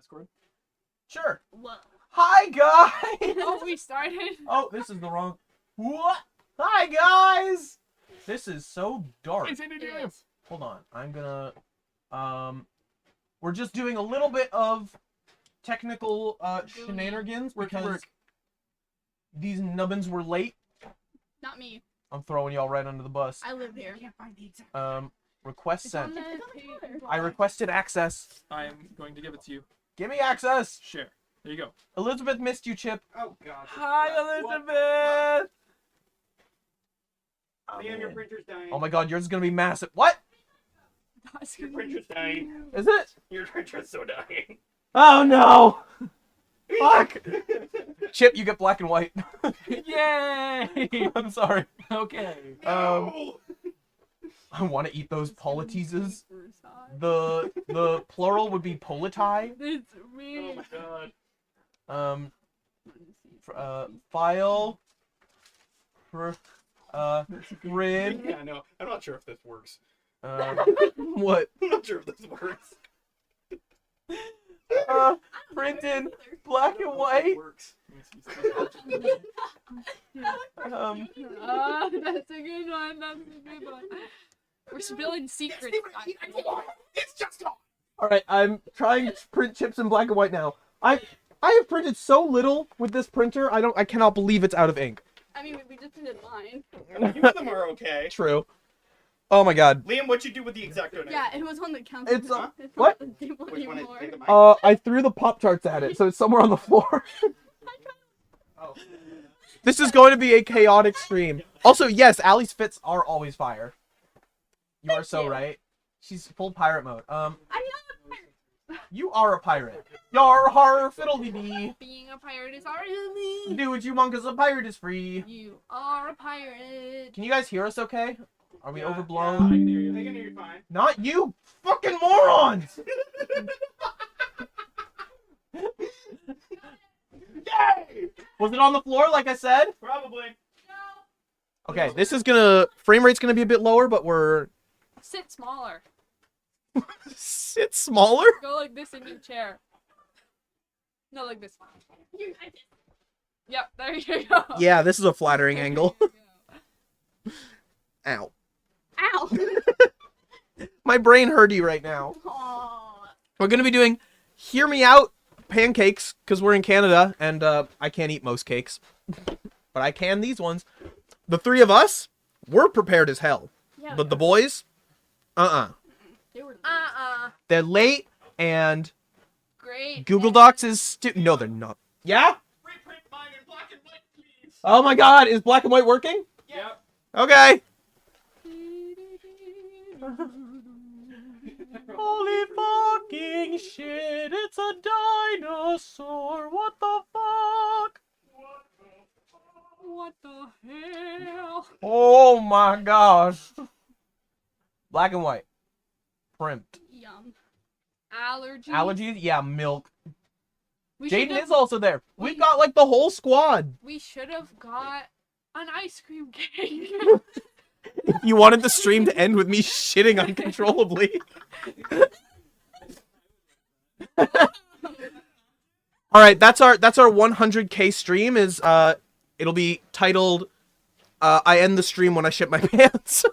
Discord? Sure. Whoa. Hi, guys! Oh, we started? Oh, this is the wrong... What? Hi, guys! This is so dark. It's in It it. is. Hold on. I'm gonna... We're just doing a little bit of technical shenanigans because these nubbins were late. Not me. I'm throwing y'all right under the bus. I live here. Request It's sent. on the page. I requested access. I'm going to give it to you. Give me access! Share. There you go. Elizabeth missed you, Chip. Oh god. Hi, Elizabeth! Oh, Liam, your man. printer's dying. Oh my god, yours is gonna be massive. What? Your printer's dying. Is it? Your printer's so dying. Oh no! Fuck! Chip, you get black and white. Yay! I'm sorry. Okay. No! I want to eat those politeases. The plural would be politi. It's Oh me. my god. File. Grid. Yeah, no. I'm not sure if this works. What? I'm not sure if this works. Printed black and white. It works. That's a good one. That's a good one. We're spilling secrets. It's just on. All right, I'm trying to print chips in black and white now. I have printed so little with this printer. I cannot believe it's out of ink. I mean, we just did mine. A few of them are okay. True. Oh my god. Liam, what'd you do with the Exacto knife? Yeah, it was on the counter. It's Which what? one is it? I threw the Pop-Tarts at it, so it's somewhere on the floor. Oh. This is going to be a chaotic stream. Also, yes, Allie's fits are always fire. You are so right. She's full pirate mode. I'm not a pirate. You are a pirate. Yar har fiddle-dee-dee. Being a pirate is already. Do what you want because a pirate is free. You are a pirate. Can you guys hear us okay? Are we Yeah, overblown? Yeah, I can hear you. I can hear you fine. Not you fucking morons! Yay! Was it on the floor like I said? Probably. Okay, this is gonna... Frame rate's gonna be a bit lower, but we're... Sit smaller. Sit smaller? Go like this in your chair. No, like this. Yep, there you go. Yeah, this is a flattering angle. There you Ow. go. Ow. My brain hurty right now. Aw. We're gonna be doing Hear Me Out pancakes, because we're in Canada, and I can't eat most cakes. But I can these ones. The three of us, we're prepared as hell. Yeah, But the boys, they were they're late, and great. Google Docs is no, they're not. Yeah? Reprint mine in black and white, please. Oh my god, is black and white working? Yep. Okay. Holy fucking shit, it's a dinosaur. What the fuck? What the hell? Oh my gosh. Black and white. Primped. Yum. Allergies. Allergies? Yeah, milk. We Jaden should've- is also there. We've got like the whole squad. We should have got an ice cream cake. You wanted the stream to end with me shitting uncontrollably. All right, that's our 100K stream. Is it'll be titled "I end the stream when I shit my pants,"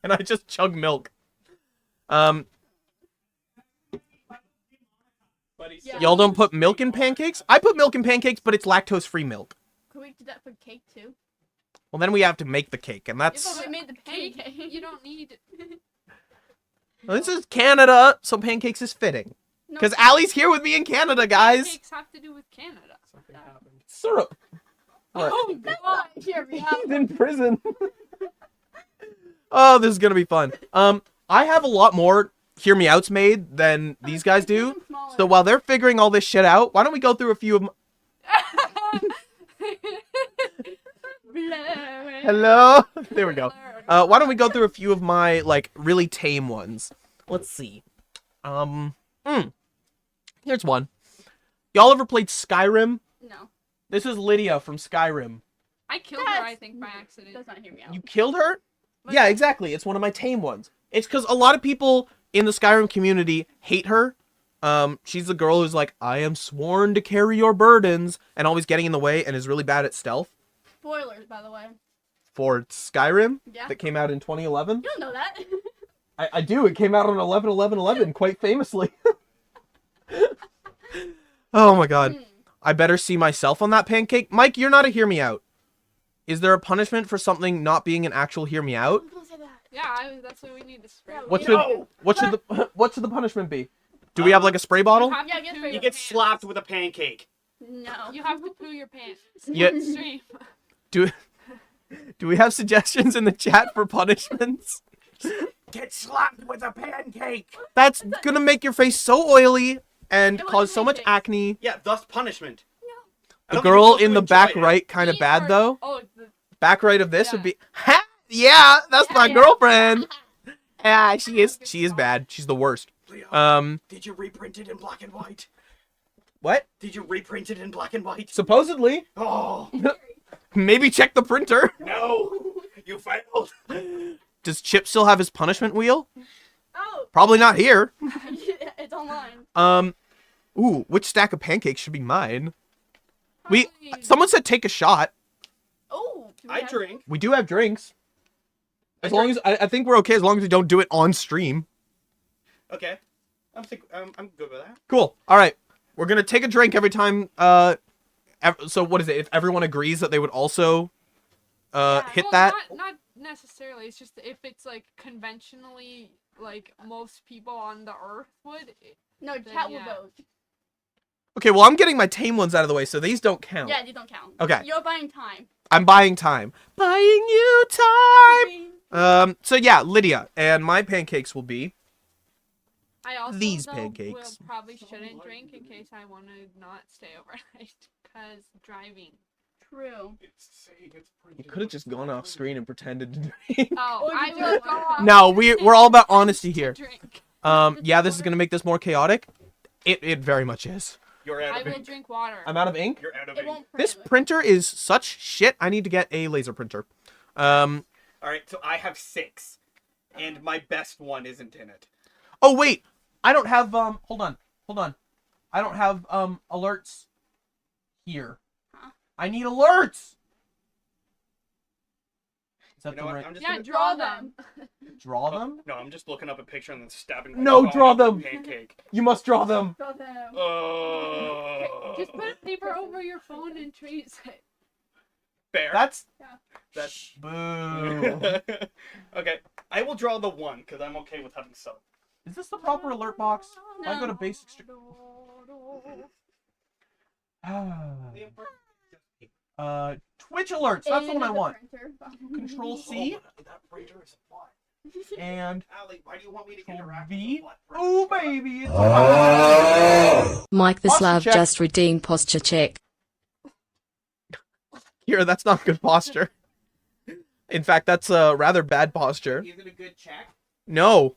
and I just chug milk. Buddy, Yeah. Y'all don't put milk in pancakes? I put milk in pancakes, but it's lactose-free milk. Could we do that for cake too? Well, then we have to make the cake, and Yeah, that's... but we made the pancake. You don't need. Well, this is Canada, so pancakes is fitting. No, Because Allie's here with me in Canada, guys. Pancakes have to do with Canada. Something happened. Syrup. What? Oh God! Here we He's in prison. Oh, this is gonna be fun. I have a lot more Hear Me Outs made than these guys do. So while they're figuring all this shit out, why don't we go through a few of... Hello? There we go. Why don't we go through a few of my, like, really tame ones? Let's see. Here's one. Y'all ever played Skyrim? No. This is Lydia from Skyrim. I killed her, I think, by accident. Does not hear me out. You killed her? Yeah, exactly. It's one of my tame ones. It's because a lot of people in the Skyrim community hate her She's the girl who's like, I am sworn to carry your burdens, and always getting in the way, and is really bad at stealth. Spoilers, by the way. For Skyrim, Yeah. that came out in 2011. You don't know that. I do. It came out on 11/11/11, quite famously. Oh my god. I better see myself on that pancake. Mike, you're not a hear me out. Is there a punishment for something not being an actual hear me out? Don't say that. Yeah, that's what we need to spray. Yeah, What we- should No! what should the punishment be? Do we have like a spray bottle? You have Yeah, to get poo sprayed You your get pants. slapped with a pancake. No. You have to poo your pants. Yeah. Stream. Do we have suggestions in the chat for punishments? Get slapped with a pancake. That's gonna make your face so oily and It was cause so much pancakes. acne. Yeah, thus punishment. I The don't think you're girl supposed to in the enjoy back it. right kind of These bad are- though. Oh, the, Back right of this would Yeah. be, ha! Yeah, that's my Yeah. girlfriend. Yeah, she is bad. She's the worst. Leo, did you reprint it in black and white? What? Did you reprint it in black and white? Supposedly. Oh, Maybe check the printer. no. You failed. Does Chip still have his punishment wheel? Oh. Probably not here. It's online. Ooh, which stack of pancakes should be mine? probably- Someone said take a shot. Oh. do we I have- drink. We do have drinks. As long as I think we're okay as long as we don't do it on stream. Okay. I'm good with that. Cool. All right. We're going to take a drink every time so what is it? If everyone agrees that they would also hit Well, that. Not necessarily. It's just if it's like conventionally, like most people on the earth would. No, Then chat will yeah. vote. Okay, well, I'm getting my tame ones out of the way, so these don't count. Yeah, these don't count. Okay. You're buying time. I'm buying time. Buying you time. So yeah, Lydia, and my pancakes will be I also These though, pancakes. will probably shouldn't drink in case I want to not stay overnight because driving. True. It's saying it's You could have just gone off screen and pretended to drink. Oh, Or I you will do go it. off No, we're all about honesty to here. drink. Yeah, this is gonna make this more chaotic. It very much is. You're out I of will ink. drink water. I'm out of ink. You're out of It ink. won't print. This printer is such shit. I need to get a laser printer. All right, so I have 6, and my best one isn't in it. Oh wait, I don't have hold on. I don't have alerts here. Huh? I need alerts. Is that You know the what? right? I'm just Yeah, gonna draw Draw them. Draw them? No, I'm just looking up a picture and then stabbing. No, my draw phone them. with a Pancake. You must draw them. Draw them. Oh. Just put a paper over your phone and trace it. Fair. That's That's. boo. Okay, I will draw the 1 because I'm okay with having some. Is this the proper alert box? If I go to basic Twitch alerts. That's the one I want. Control C That printer is a plot. and Allie, why do you want me to Control interact V. with the Oh baby, it's Mike the Posture Slav check. just redeemed posture check. here. That's not good posture. In fact, that's a rather bad posture. Is it a good check? No.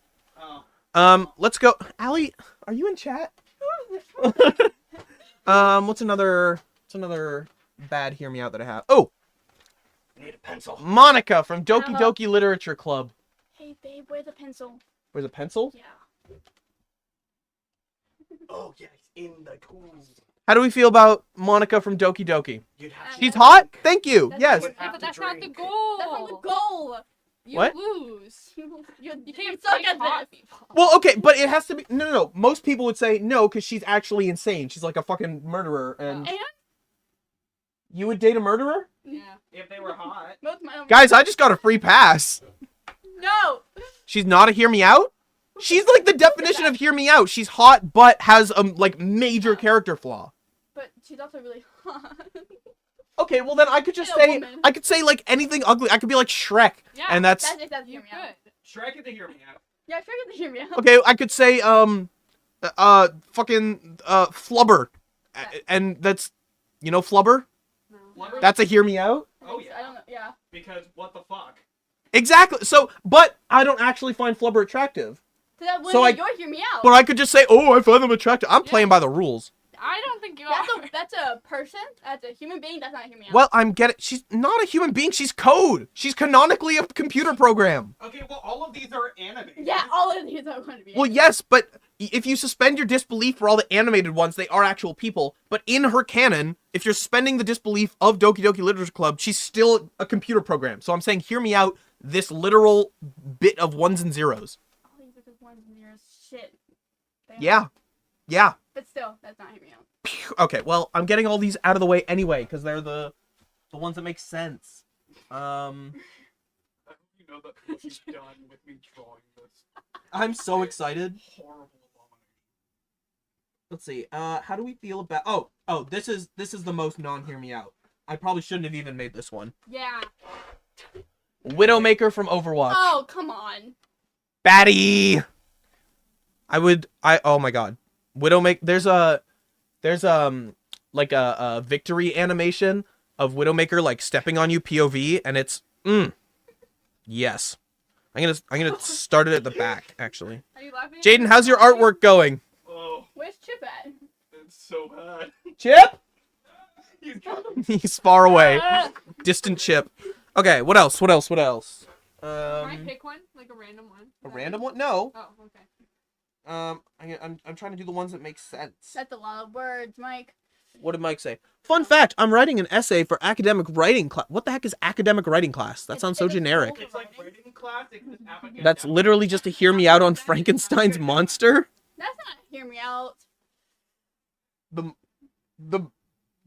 Oh. Let's go. Allie, are you in chat? What's another bad hear me out that I have? Oh, I need a pencil. Monica from Doki Hello. Doki Literature Club. Hey, babe, where's the pencil? Where's a pencil? Yeah. Oh, yes, in the tools. How do we feel about Monica from Doki Doki? You'd have She's hot? Thank you. That's Yes. not Yeah, have but to that's not the drink. goal. That's not the goal. You What? lose. You You can't suck pick at hot this. people. Well, okay, but it has to be no. Most people would say no because she's actually insane. She's like a fucking murderer, and And you would date a murderer? Yeah. If they were hot. most my Guys, I just got a free pass. No. She's not a hear me out. She's like the definition of hear me out. She's hot, but has a like major character flaw. But she's also really hot. Okay, well then I could just She's a say woman. I could say like anything ugly. I could be like Shrek, Yeah. and that's That's exactly You hear me out. could. Shrek is to hear me out. Yeah, sure get to hear me out. okay. I could say fucking Flubber, and that's Flubber. No. Flubber? That's a hear me out. Oh, yeah. I don't know. Yeah. Because what the fuck? Exactly. So, but I don't actually find Flubber attractive. So that So when I- you're hear me out. But I could just say, oh, I find them attractive. I'm Yeah. playing by the rules. I don't think think you are. That's a person. That's a human being. That's not hear me out. Well, I'm getting. She's not a human being. She's code. She's canonically a computer program. Okay, well, all of these are animated. Yeah, all of these are going to be. Well, yes, but if you suspend your disbelief for all the animated ones, they are actual people. But in her canon, if you're suspending the disbelief of Doki Doki Literature Club, she's still a computer program. So I'm saying, hear me out. This literal bit of ones and zeros. All these are just ones and zeros. Shit. Damn. Yeah. Yeah. But still, that's not hear me out. Phew. Okay, well, I'm getting all these out of the way anyway, because they're the ones that make sense. I hope you know that what you've done with me drawing this I'm so excited. horrible abomination. Let's see. How do we feel about? Oh, this is the most non-hear me out. I probably shouldn't have even made this one. Yeah. Widowmaker from Overwatch. Oh, come on. Batty. Oh my god. Widowmaker. There's like a victory animation of Widowmaker like stepping on you POV, and it's yes. I'm gonna start it at the back actually. Are you laughing? Jaden, how's your artwork going? Oh, Where's Chip at? it's so bad. Chip. He's trying to... He's far away. Distant Chip. Okay, what else? Can I pick one? Like a random one? A random one? No. Oh, okay. I'm trying to do the ones that make sense. That's a lot of words, Mike. What did Mike say? Fun fact, I'm writing an essay for academic writing class. What the heck is academic writing class? That sounds so generic. It's like writing class. That's literally just to hear me out on Frankenstein's monster. That's not hear me out.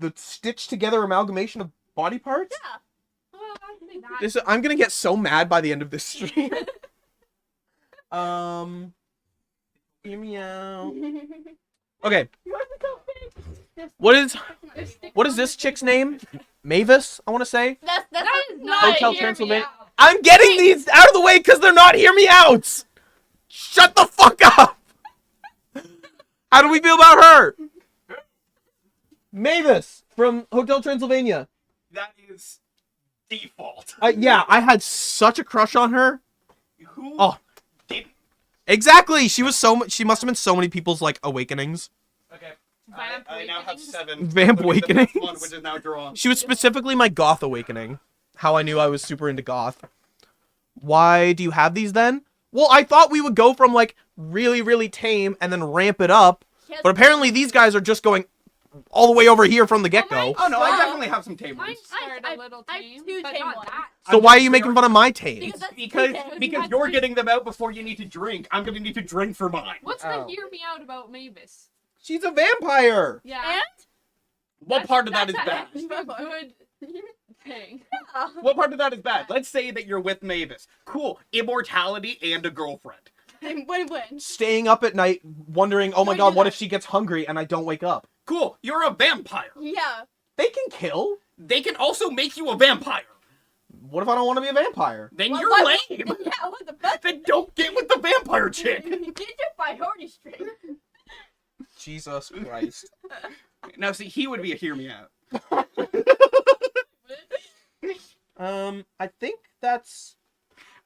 The stitched together amalgamation of body parts? Yeah. Well, I think that. I'm gonna get so mad by the end of this stream. Hear me out. Okay, what is this chick's name? Mavis, I want to say. That's That is not not Hotel hear me Transylvania. out. I'm getting these out of the way because they're not hear me outs. Shut the fuck up. How do we feel about her? Mavis from Hotel Transylvania. That is default. Yeah, I had such a crush on her. Who Oh. did... Exactly. She must have been so many people's like awakenings. Okay. Vamp I now have Awakenings? 7. Vamp including the next Awakenings? one, which is now drawn. She was specifically my goth awakening. How I knew I was super into goth. Why do you have these then? Well, I thought we would go from like really, really tame and then ramp it up. But apparently these guys are just going all the way over here from the get-go. Oh no, I Well, definitely have some tame Mine ones. started I- a little I have tame, two but tame not ones. that. So why are you making fun of my tame? Because that's Because okay. because you're getting them out before you need to drink. I'm gonna need to drink for mine. What's Oh. the hear me out about Mavis? She's a vampire. Yeah. And What part of that is that's bad? a good thing. What part of that is bad? Let's say that you're with Mavis. Cool. Immortality and a girlfriend. win-win. Staying up at night wondering, oh my No, god, you what don't. if she gets hungry and I don't wake up? Cool. You're a vampire. Yeah. They can kill. They can also make you a vampire. What if I don't want to be a vampire? Then What- you're what- lame. Yeah, what the fuck? Then don't get with the vampire chick. Get your priority straight. Jesus Christ. Now see, he would be a hear me out. I think that's...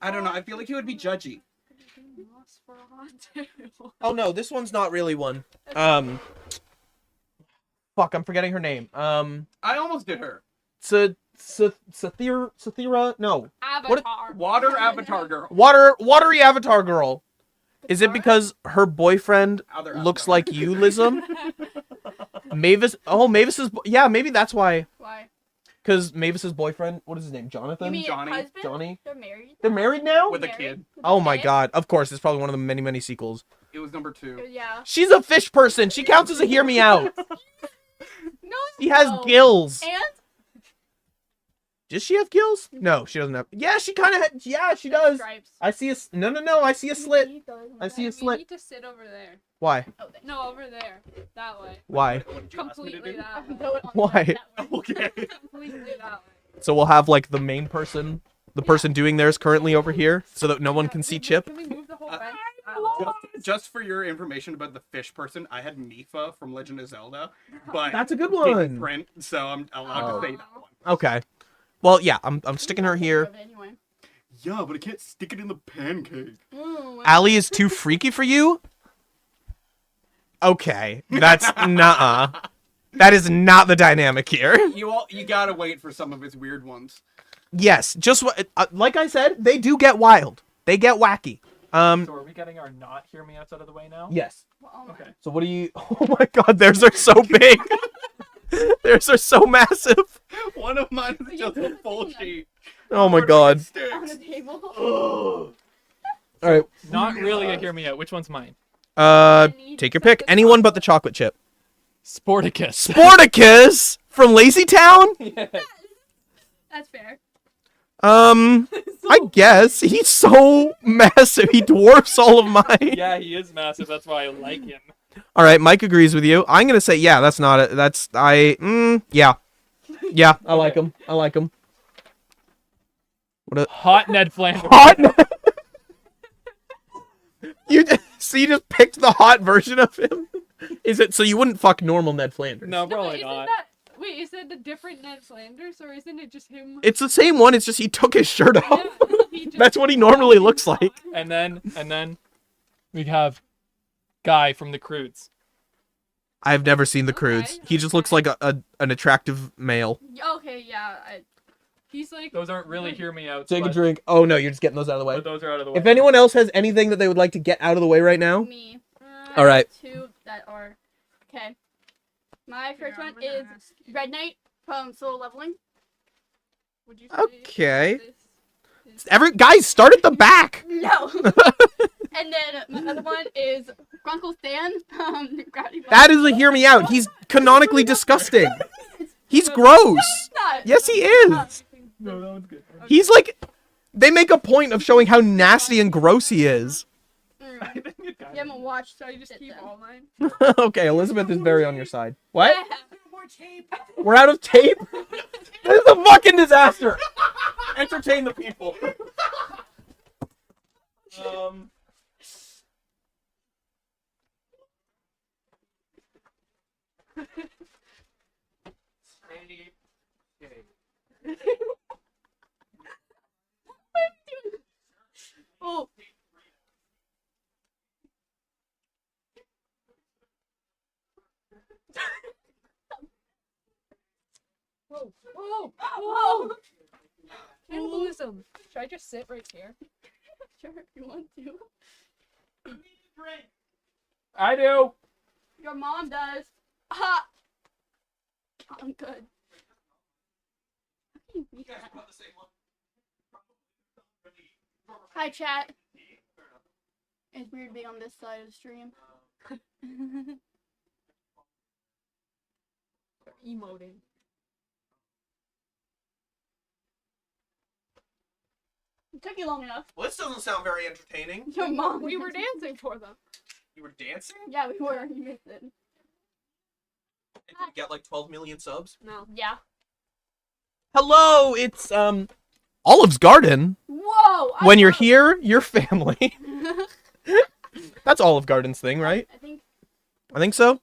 I don't know. I feel like he would be judgy. Oh no, this one's not really one. Fuck, I'm forgetting her name. I almost did her. Sathira? No. Avatar. Water avatar girl. Watery Avatar Girl. Is it because her boyfriend Other looks avatar. like you, Lism? Mavis. Oh, Mavis's. Yeah, maybe that's why. Why? Because Mavis's boyfriend. What is his name? Jonathan. You mean Johnny. husband? Johnny. They're married. They're married now. With a Married. kid. Oh my Kid? god! Of course, it's probably one of the many, many sequels. It was number 2. Yeah. She's a fish person. She counts as a hear me out. No. She has no. gills. And Does she have gills? No, she doesn't have. Yeah, she kind of. Yeah, she does. stripes. I see a. No. I see a slit. I see a We slit. need to sit over there. Why? Oh, they- No, over there. That way. Why? What did you ask me to Completely do? that way. Throw it on Why? that way. Okay. Completely that way. So we'll have like the main person, the person doing theirs currently over here, so that no one can see Chip. Can we move the whole bench? Just for your information about the fish person, I had Mifa from Legend of Zelda, but That's a good didn't one. print, so I'm allowed Oh. to say that one. Okay. Well, yeah, I'm sticking her here. Anyway. Yeah, but I can't stick it in the pancake. Allie is too freaky for you? Okay, that's nuh-uh. That is not the dynamic here. You gotta wait for some of his weird ones. Yes, just what like I said, they do get wild. They get wacky. So are we getting our not hear me outs out of the way now? Yes. Well, Okay. So what do you? Oh my God, theirs are so big. Theirs are so massive. One of mine is just a full sheet. Oh my God. on the Sticks. table. All right. Not really a hear me out. Which one's mine? Take your pick. Anyone but the chocolate chip. Sporticus. Sporticus from Lazy Town. That's fair. I guess he's so massive. He dwarfs all of mine. Yeah, he is massive. That's why I like him. All right, Mike agrees with you. I'm gonna say, yeah, that's not it. That's yeah, yeah. I like him. I like him. What a Hot Ned Flanders. hot. So you just picked the hot version of him. Is it so you wouldn't fuck normal Ned Flanders? No, No, probably isn't not. that wait? Is that a different Ned Flanders or isn't it just him? It's the same one. It's just he took his shirt off. Yeah, he just- That's what he normally looks like. And then we have Guy from the Croods. I've never seen the Okay, Croods. He just looks like an attractive male. Okay, yeah. He's like Those aren't really hear me out. Take a drink. Oh no, you're just getting those out of the way. But those are out of the way. If anyone else has anything that they would like to get out of the way right now, Me. all right. Two that are okay. My first Here, I'm one gonna is ask you. Red Knight from Solo Leveling. Would you say Okay. this Guys, start at the back. No. And then my other one is Grunkle Stan from Gravity Falls. That is a hear me out. He's canonically disgusting. He's gross. Not. Yes, he is. No, that one's good. He's like, they make a point of showing how nasty and gross he is. Mm. You haven't watched. So I just it keep then. all mine. Okay, Elizabeth is very on your side. What? Yeah. More tape. We're out of tape? This is a fucking disaster. Entertain the people. Oh. Whoa! Whoa! Whoa. Cannibalism. Should I just sit right here? Sure, if you want to. I do. Your mom does. Ha. I'm good. How can you beat that? Hi, chat. It's weird being on this side of the stream. Emoting. It took you long enough. Well, this doesn't sound very entertaining. Your mom. We were dancing for them. You were dancing? Yeah, we were. You missed it. And did we get like 12 million subs? No. Yeah. Hello, it's Olive's Garden. Whoa! When you're here, you're family. That's Olive Garden's thing, right? I think so.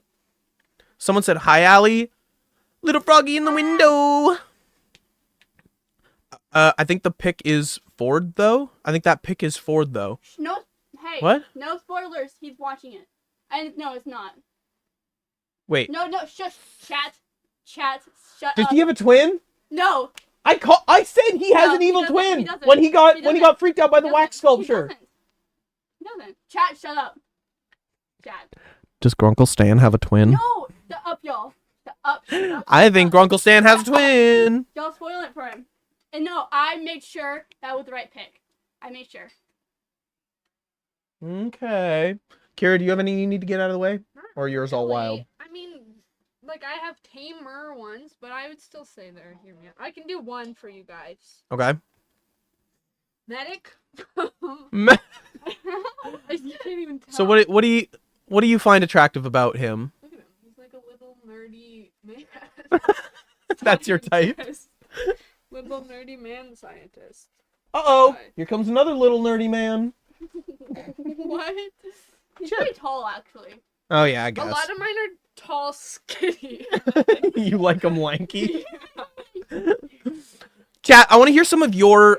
Someone said, hi, Allie. Little froggy in the window. I think the pick is Ford, though. I think that pick is Ford, though. No. Hey. What? No spoilers. He's watching it. No, it's not. Wait. No, shush. Chat. Shut Does up. he have a twin? No. I said he has No, an he evil doesn't, twin he doesn't, when he got he when he doesn't, got freaked out by the He wax doesn't, sculpture. He doesn't. Chat, shut up. Chat. Does Grunkle Stan have a twin? No, the up, y'all. The up. Shut up. I think Grunkle Stan has a twin. Y'all spoil it for him. And no, I made sure that was the right pick. I made sure. Okay. Kira, do you have any you need to get out of the way? Or yours all wild? I mean, like I have tamer ones, but I would still say they're hear me out. I can do one for you guys. Okay. Medic. Me- You can't even tell. So what do you find attractive about him? Look at him. He's like a little nerdy man. That's your type. Scientist. Little nerdy man scientist. Uh-oh. Why? Here comes another little nerdy man. What? He's Shit. pretty tall, actually. Oh yeah, I A guess. lot of mine are tall, skinny. You like him lanky. Chat, I want to hear some of your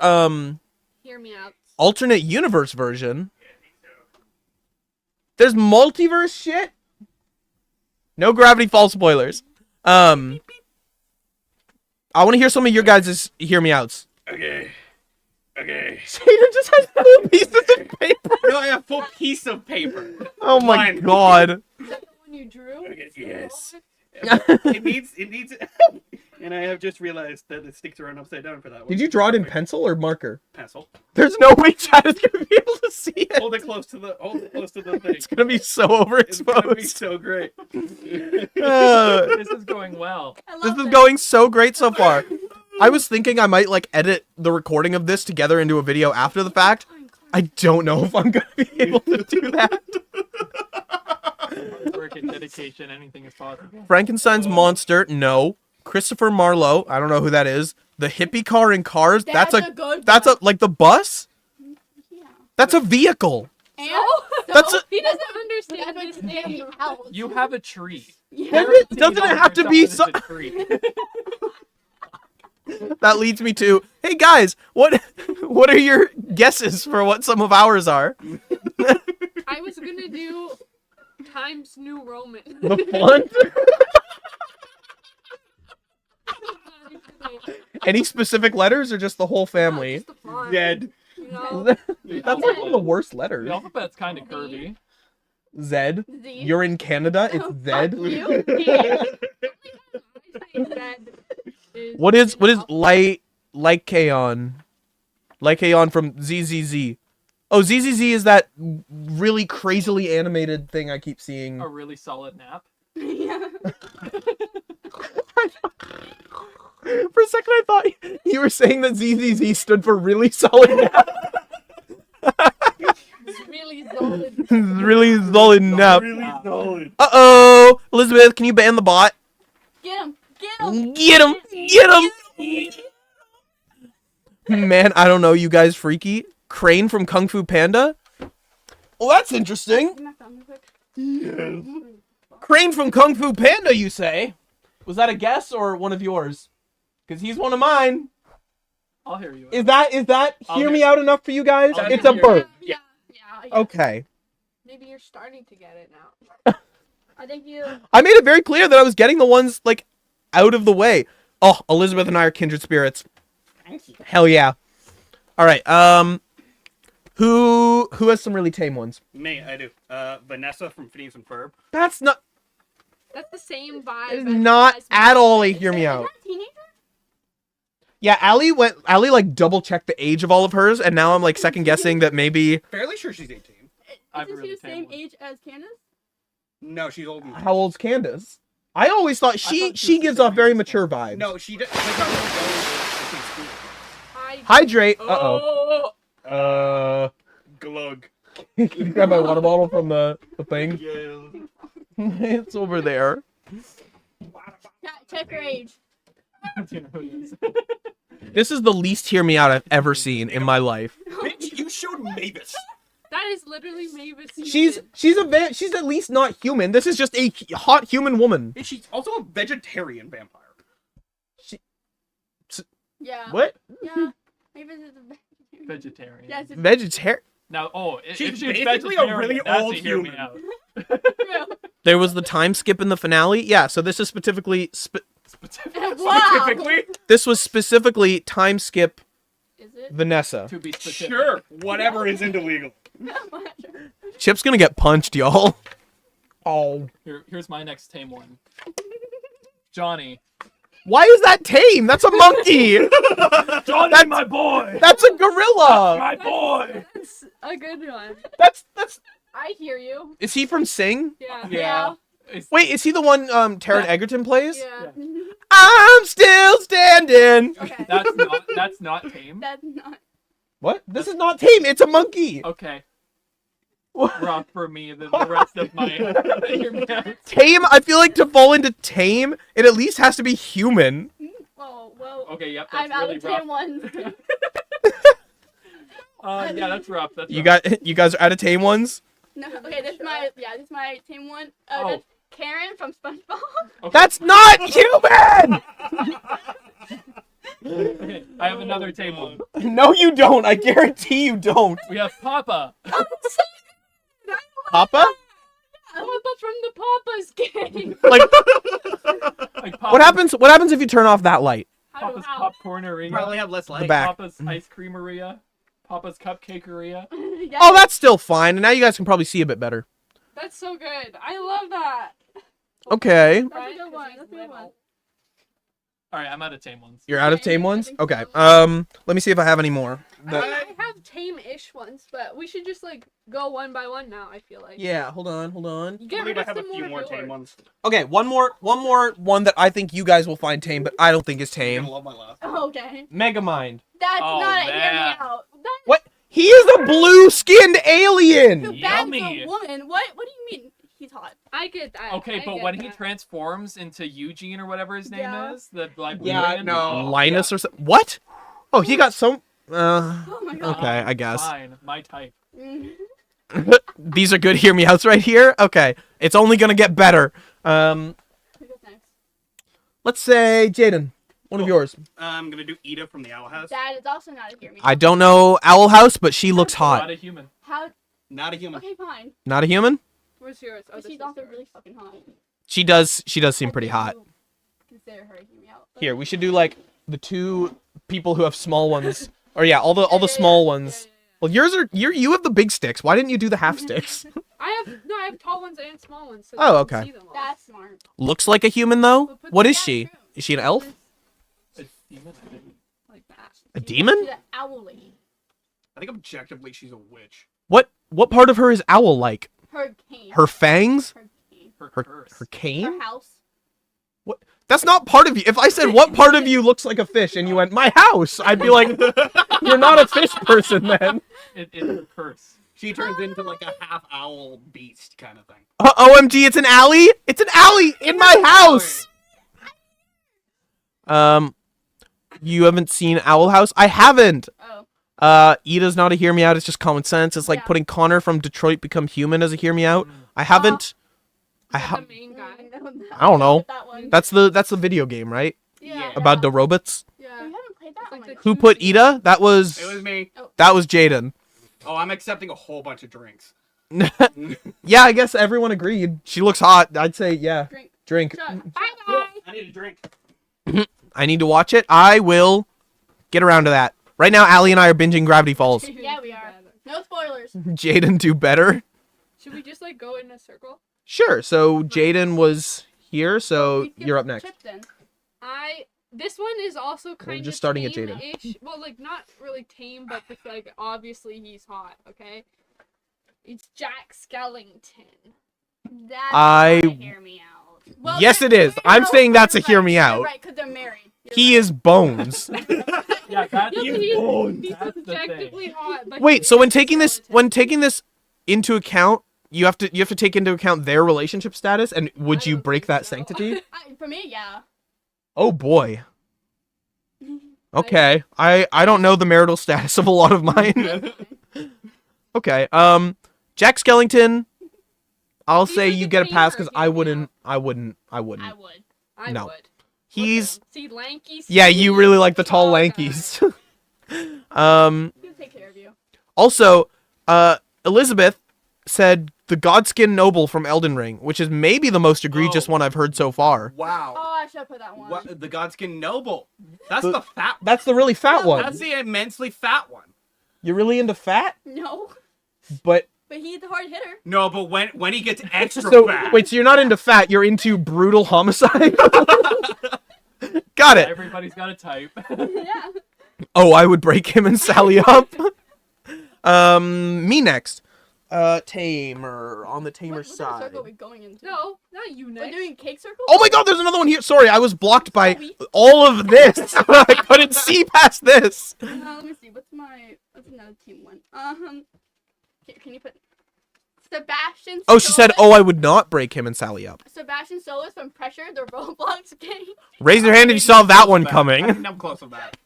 Hear me out. alternate universe version. There's multiverse shit? No Gravity Falls spoilers. I want to hear some of your guys' hear me outs. Okay. Jaden just has full pieces of paper. No, I have full piece of paper. Oh my Fine. god. Is that the one you drew? Okay, yes. It needs, and I have just realized that the sticks are on upside down for that one. Did you draw it in pencil or marker? Pencil? There's no way Chad is gonna be able to see it. Hold it close to the thing. It's gonna be so It's gonna be overexposed. so great. This is going well. I love This is that. going so great so far. I was thinking I might like edit the recording of this together into a video after the fact. I don't know if I'm gonna be able to do that. Work and dedication, anything is possible. Frankenstein's monster, no. Christopher Marlowe, I don't know who that is. The hippie car in Cars, that's a good a like the bus? Yeah. That's a vehicle. And That's a He doesn't understand this game. You have a tree. Yeah. Doesn't it have to be so? A tree. That leads me to, hey guys, what are your guesses for what some of ours are? I was gonna do Times New Roman. The font? Any specific letters or just the whole family? Just the font, Dead. you know? That's like one of the worst letters. The alphabet's kind of curvy. Zed. Z. You're in Canada. It's Zed. You? What is Lycaon? Lycaon from ZZZ. Oh, ZZZ is that really crazily animated thing I keep seeing. A really solid nap. Yeah. For a second, I thought you were saying that ZZZ stood for really solid nap. It's really solid. Really solid nap. Really solid. Uh-oh! Elizabeth, can you ban the bot? Get him. Get him. Get him! Get him! Man, I don't know, you guys freaky. Crane from Kung Fu Panda? Well, that's interesting. Get my phone real quick. Crane from Kung Fu Panda, you say? Was that a guess or one of yours? Because he's one of mine. I'll hear you. Is that I'll hear hear- me out enough for you guys? I'll It's hear a you. bird. Yeah. Okay. Maybe you're starting to get it now. I think you. I made it very clear that I was getting the ones, like, out of the way. Oh, Elizabeth and I are kindred spirits. Hell yeah. Alright, who has some really tame ones? Me, I do. Vanessa from Phineas and Ferb. That's not That's the same vibe. that is as- not as at all a Moses. hear me Is out. that a teenager? Yeah, Allie like double checked the age of all of hers, and now I'm like second guessing that maybe Fairly sure she's 18. I've Isn't really she the same tame one. age as Candace? No, she's older. how old's Candace? I always thought she thought she was the gives same off very age as mature vibes. No, she does. Like, I was going to school. Hydrate. Oh! Glug. Can you grab my water bottle from the thing? Yeah. It's over there. Check her age. Do you know who it is? This is the least hear me out I've ever seen in my life. Bitch, you showed Mavis. That is literally Mavis. She's at least not human. This is just a hot human woman. And she's also a vegetarian vampire. Yeah. What? Yeah. Maybe this is a Vegetarian. Yes, it's Vegetarian. Now, if She's she's basically a vegetarian, really that's old a hear me human. out. true. There was the time skip in the finale. Yeah, so this is specifically Wow. Specifically, this was specifically time skip Is it? Vanessa. To be specific. sure, whatever isn't illegal. Chip's gonna get punched, y'all. Oh. Here's my next tame one. Johnny. Why is that tame? That's a monkey. Johnny, That's- my boy! That's a gorilla. My boy! That's a good one. That's. I hear you. Is he from Sing? Yeah. Yeah. It's- Wait, is he the one Taron Egerton plays? Yeah. I'm still standing. Okay. That's not tame. That's not. What? This is not tame. It's a monkey. Okay. What? Rough for me the rest of my hear me out. Tame. I feel like to fall into tame, it at least has to be human. Oh well. Okay, yep, that's I'm out really of rough. tame ones. Yeah, that's rough. That's You rough. you guys are out of tame ones. No. Okay. This is my tame one. Oh. That's Karen from SpongeBob. Okay. That's not human. Okay, I have another tame one. No, you don't. I guarantee you don't. We have Papa. Papa? Papa from the Papa's game. Like Like What happens? What happens if you turn off that light? Papa's How? popcorneria. Probably have less light. The back. Papa's ice creameria. Papa's cupcakeria. Yeah. Oh, that's still fine. And now you guys can probably see a bit better. That's so good. I love that. Okay. That's a good one. That's a good one. All right, I'm out of tame ones. You're out of Okay, tame I ones? think Okay. so. Let me see if I have any more. I have tame-ish ones, but we should just like go one by one now. I feel like. Yeah, hold on. You I get believe rid I of have a some few more of tame yours. ones. Okay, one more one that I think you guys will find tame, but I don't think is You're tame. gonna love my last. Okay. Megamind. That's Oh, not a hear me man. out. What? He is a blue-skinned alien. Who bags Yummy. a woman? What do you mean he's hot? I get that. Okay, I but get when he that. transforms into Eugene or whatever his name Yeah. is, the Yeah, librarian. no. Linus or something. What? Oh, he got some. Oh my god. Okay, I guess. Fine, my type. Mm. These are good hear me outs right here. Okay, it's only gonna get better. Who goes next? Let's say Jaden, one of yours. I'm gonna do Ida from the Owl House. That is also not a hear me I out. don't know Owl House, but she looks hot. Not a human. How? Not a human. Okay, fine. Not a human. Where's yours? Oh, But this she's is also yours. really fucking hot. She does seem I pretty think hot. you Consider her a hear me out. Here, we should do like the two people who have small ones. Or yeah, all the small ones. Well, yours are you have the big sticks. Why didn't you do the half sticks? I have tall ones and small ones. So Oh, you can okay. see them all. That's smart. Looks like a human though. Well, put What the- is yeah, she? true. Is she an elf? A demon? I didn't- Like that. A demon? She's an owl lady. I think objectively she's a witch. What part of her is owl like? Her cane. Her fangs? Her cane. Her Her curse. her cane? Her house. That's not part of you. If I said what part of you looks like a fish and you went my house, I'd be like, you're not a fish person then. It's her curse. She turns into like a half owl beast kind of thing. OMG, it's an alley. It's an alley in my house. You haven't seen Owl House? I haven't. Oh. Ida's not a hear me out. It's just common sense. It's like Yeah. putting Connor from Detroit Become Human as a hear me out. I haven't. The main guy. I don't know. That one. That's the video game, right? Yeah. About the robots. We Yeah. haven't played that It's one. like the Who put Tuesday. Ida? That It was was me. Jaden. Oh, I'm accepting a whole bunch of drinks. Yeah, I guess everyone agreed. She looks hot. I'd say yeah. Drink. Drink. Shut. Bye bye. I need a drink. I need to watch it. I will get around to that. Right now, Allie and I are binging Gravity Falls. Yeah, we are. No spoilers. Jaden do better. Should we just like go in a circle? Sure. So Jaden was here, so We skipped you're up next. Chip then. This one is also kind of just starting at Jaden. tame-ish. Well, like not really tame, but it's like obviously he's hot. Okay. It's Jack Skellington. That's I- not a hear me out. Well, Yes, it is. I'm saying that's a hear me You're out. right, because they're married. You're He right. is bones. Yeah, that's Yeah, You but he's bones. That's the thing. objectively hot. But Wait, he's so when Jack taking this into account, you have to take into account their relationship status, and would I you don't break think that so. sanctity? For me, yeah. Oh boy. Okay. I don't know the marital status of a lot of mine. Okay. Jack Skellington, I'll He's say like you a get a pass tamer, because hear I me wouldn't. I I wouldn't. would. I No. would. He's See, lanky. yeah. You really like the tall tall guy. lankies. He'll take care of you. Also, Elizabeth said the Godskin Noble from Elden Ring, which is maybe the most egregious Oh. one I've heard so far. Wow. Oh, I should have put that one. What, the Godskin Noble. That's The- the fat one. That's the really fat one. That's the immensely fat one. You're really into fat, No, but but he's a hard hitter. No, but when he gets extra so fat. wait. So you're not into fat. You're into brutal homicide. Got it. Everybody's got a type. Yeah. Oh, I would break him and Sally up. Me next. Tamer on the tamer What side. circle are we going into? No, not you We're next. doing cake circle. Oh my God, there's another one here. Sorry, I was blocked by Sorry. all of this. I couldn't see past this. Let me see. What's another team one? Can you put Sebastian? Oh, she said, Solis- "Oh, I would not break him and Sally up." Sebastian Solis from Pressure, the Roblox game. Raise your hand if you saw that one I coming. think I'm close with that.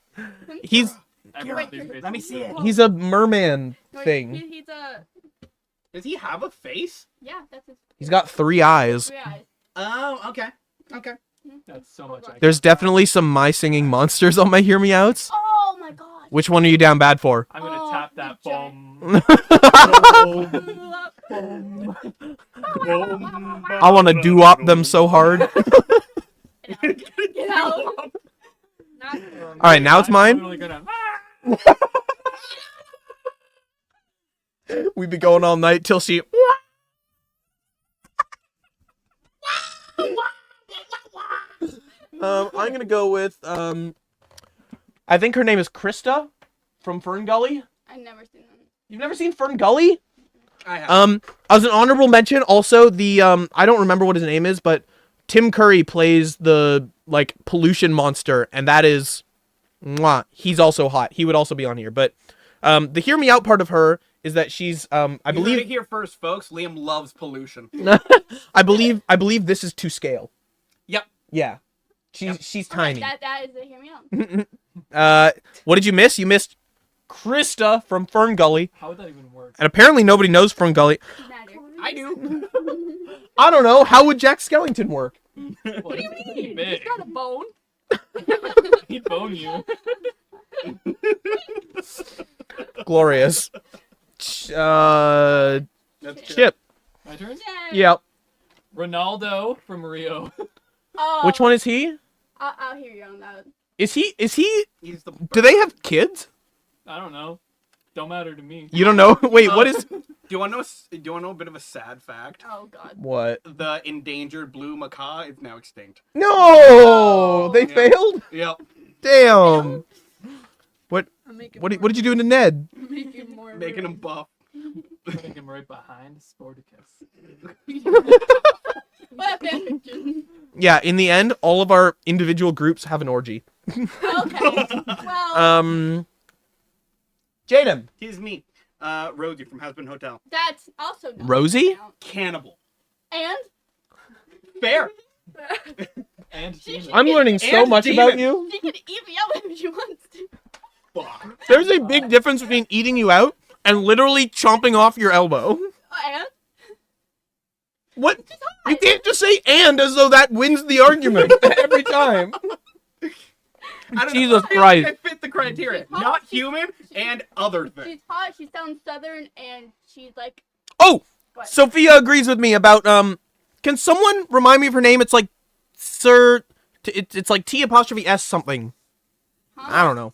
He's Everybody's Wait, Let me see it. he's a merman No, thing. He's a Does he have a face? yeah. That's his He's got 3 eyes. 3 eyes. Oh, okay. Okay. That's so much. There's definitely some my singing monsters on my hear me outs. Oh my god. Which one are you down bad for? I'm gonna Oh, tap that the bomb. I want to doo-wop them so hard. Get out. Not All right, now it's mine. Totally gonna... We'd be going all night till she. I'm gonna go with I think her name is Krista from Fern Gully. I've never seen them. You've never seen Fern Gully? I have. As an honorable mention, also the I don't remember what his name is, but Tim Curry plays the like pollution monster, and that is, mwah, he's also hot. He would also be on here, but the hear me out part of her is that she's I You heard believe it here first, folks. Liam loves pollution. I believe this is to scale. Yep. Yeah. She's tiny. That is a hear me out. What did you miss? You missed Krista from Fern Gully, How would that even work? and apparently nobody knows Fern Gully. Matter. I do. I don't know. How would Jack Skellington work? What do you mean? He's got a bone. He'd bone you. Glorious. That's good. Chip. My turn? Yay. Yep. Ronaldo from Rio. Oh, Which one is he? I'll hear you on that. Is he? He's the. Do they have kids? I don't know. Don't matter to me. You don't know? Wait, what is? Do you want to know? Do you want to know a bit of a sad fact? Oh God. What? The endangered blue macaw is now extinct. No, they Yeah. failed. Yep. Damn. I'm making What did you do to Ned? Making more. Making him buff. Putting him right behind Sporticus. What a fanfiction. Yeah. In the end, all of our individual groups have an orgy. Okay. Well, Jaden. Here's me. Rosie from Husband Hotel. that's also not Rosie? count. Cannibal. And Fair. And Gina. I'm learning so And much demon. about you. she can eat me out if she wants to. Fuck. There's a big difference between eating you out and literally chomping off your elbow. And What? You can't just say "and" as though that wins the argument every time. I don't Jesus know. Christ. I fit the criteria. She's hot. Not human and other she's things. hot. She sounds southern, and she's like. Oh, What? Sophia agrees with me about Can someone remind me of her name? It's like It's like T apostrophe S something. Huh? I don't know.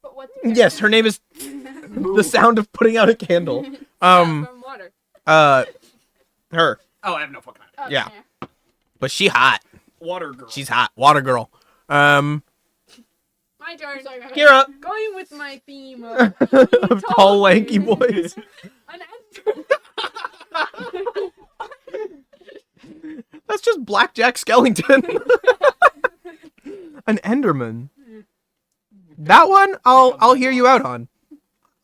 But what's her Yes, her name is the sound of putting out a candle. From water. Her. Oh, I have no fucking idea. Yeah. But she hot. Water girl. She's hot. Water girl. My turn. Sorry, Kira. Going with my theme of Of tall, lanky boys. an ender. That's just Blackjack Skellington. An Enderman. That one, I'll hear you out on.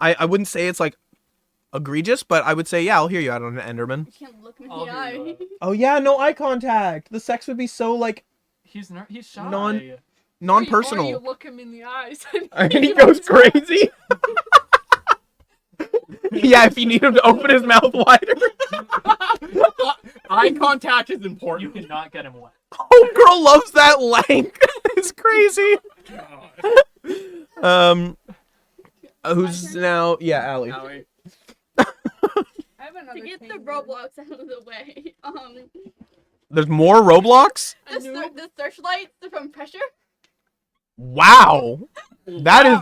I wouldn't say it's like egregious, but I would say yeah, I'll hear you out on an Enderman. You can't look me in I'll the hear you eye. out. Oh yeah, no eye contact. The sex would be so like He's shy. Non- Or you non-personal. look him in the eyes. And he goes crazy. Yeah, if you need him to open his mouth wider. Eye contact is You important. cannot get him wet. Oh, girl loves that lank. It's crazy. Who's now? Yeah, Allie. Allie. I have another To get the thing. Roblox out of the way, There's more Roblox? the searchlights from Pressure. Wow. That is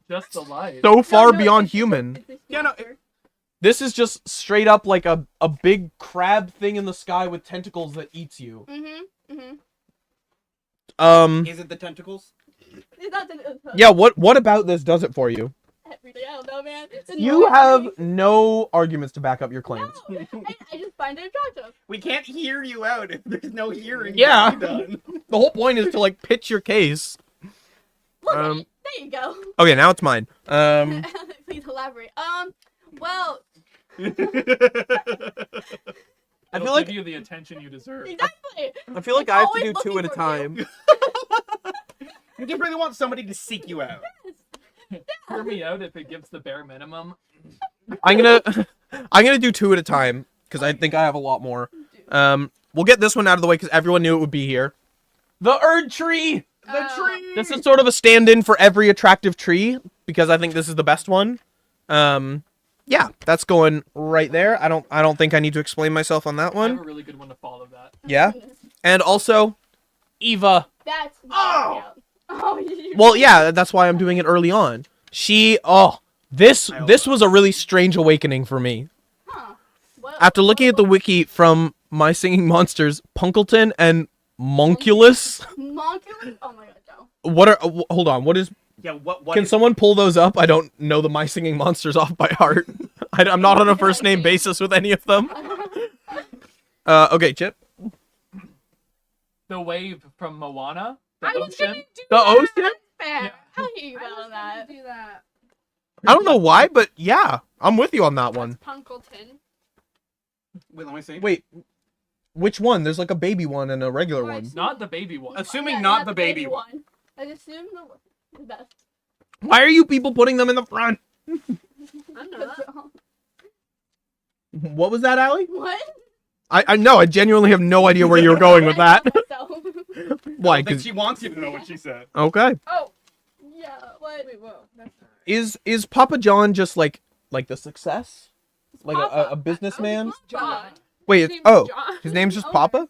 Just the light. so far No, no, beyond it's a- human. it's a Yeah, no, stalker. This is just straight up like a big crab thing in the sky with tentacles that eats you. Is it the tentacles? It's not the- Yeah, what about this does it for you? Everything. I don't know, man. It's You annoying have me. no arguments to back up your No, claims. I just find it attractive. We can't hear you out if there's no hearing. Yeah. to be done. The whole point is to like pitch your case. Look at Um, it. There you go. Okay, now it's mine. Please elaborate. Well, I It'll feel like give you the attention you deserve. exactly. I feel like I have to Always do two looking at a for you. time. You just really want somebody to seek you out. Hear me out if it gives the bare minimum. I'm gonna do two at a time because I think I have a lot more. We'll get this one out of the way because everyone knew it would be here. The Erd tree. The tree. This is sort of a stand-in for every attractive tree because I think this is the best one. Yeah, that's going right there. I don't think I need to explain myself on that I have a one. really good one to follow that. Yeah, and also Eva That's Oh! not Oh, you. Well, yeah, that's why I'm doing it early on. This was a really strange awakening for me. Huh. What, After looking at the wiki from My Singing Monsters, Punkleton and Monculus. Monculus? Oh my god, no. What are? Hold on. What is? Yeah, what Can is- someone pull those up? I don't know the My Singing Monsters off by heart. I'm not on a first name basis with any of them. Okay, Chip. The wave from Moana. The I ocean. didn't do The that. ocean? Fair. Yeah. How do you I go was on that? gonna do that. I don't know why, but yeah, I'm with you on that one. Punkleton. Wait, let me see. Wait, which one? There's like a baby one and a regular Why one. is- Not the baby one. Assuming Yeah, not the baby one. I assume the best. Why are you people putting them in the front? I'm not. What was that, Allie? What? I know. I genuinely have no idea where you were going with that. Why? I think 'Cause she wants you to know what she said. okay. Oh, Yeah, what? wait, whoa. That's not Is Papa John just like the success? Like Papa. a businessman? John. Wait, His name's oh, John. his name's just Oh. Papa?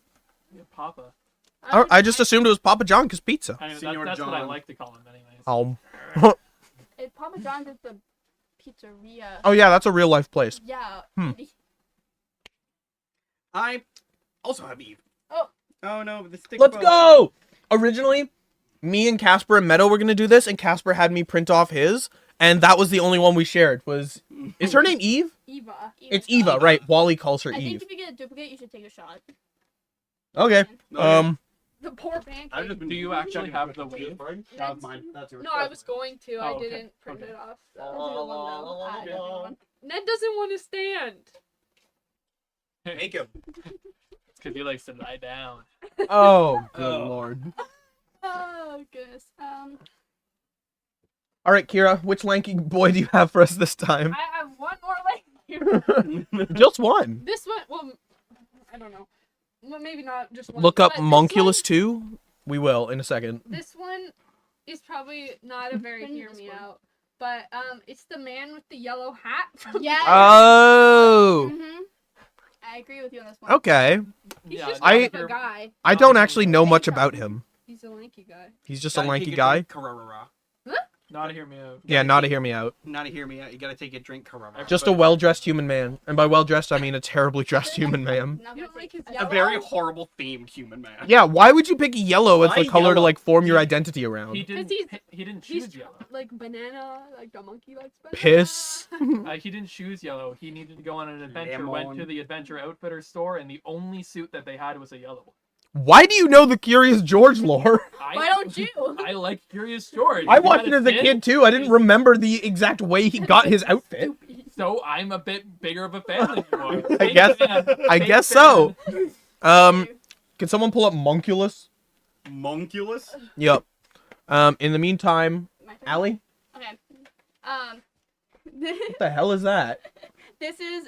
Yeah, Papa. I just assumed it was Papa John because pizza. Senor That's what I John. like to call him, anyways. If Papa John's is the pizzeria. Oh yeah, that's a real life place. Yeah. Hmm. I also have Eve. Oh. Oh no, the stick. Let's broke. go! Originally, me and Casper and Meadow were gonna do this, and Casper had me print off his, and that was the only one we shared. Is her name Eve? Eva. It's Eva, right? Wally calls her I think Eve. if you get a duplicate, you should take a shot. Okay. Okay. The poor pancake. I've just been Do you actually have the wave? That's mine. That's yours. No, I was going to. I Oh, okay. didn't print Okay. it off. I'll So. do the one though. I do the one. Ned doesn't want to stand. Make him. It's because he likes to lie down. Oh, good Oh. lord. Oh goodness. All right, Kira, which lanky boy do you have for us this time? I have one more leg here. Just one. This one, well, I don't know. Well, maybe not just one. Look up but this Monculus 2. We will in a second. This one is probably not a very Bring hear this me one. out, but it's the man with the yellow hat. From Yeah. Oh. Mhm. I agree with you on this one. Okay. He's Yeah, just I- kind of a guy. I don't actually know much about him. He's a lanky guy. He's just a Gotta lanky take guy. drink, Carrara. Not to hear me out. Yeah, not to hear me out. Not to hear me out. You gotta take a drink, Carrara. Just a well-dressed human man. And by well-dressed, I mean a terribly dressed human man. Not You gonna don't like take his that. a very horrible themed human man. Yeah, why would you pick yellow as Why the color to yellow? like form your He- identity around? He didn't. he's- He didn't He's choose yellow. like banana, like the monkey likes banana. Piss. He didn't choose yellow. He needed to go on an adventure. Went Lemon. to the adventure outfitter store, and the only suit that they had was a yellow one. Why do you know the Curious George lore? Why don't you? I like Curious George. I He watched had it as a fin, kid too. I didn't remember the exact way he got his outfit. So I'm a bit bigger of a fan than you are. I guess- I Big guess fan. so. Can someone pull up Monculus? Monculus? Yep. In the meantime, My turn? Allie, Okay. what the hell is that? This is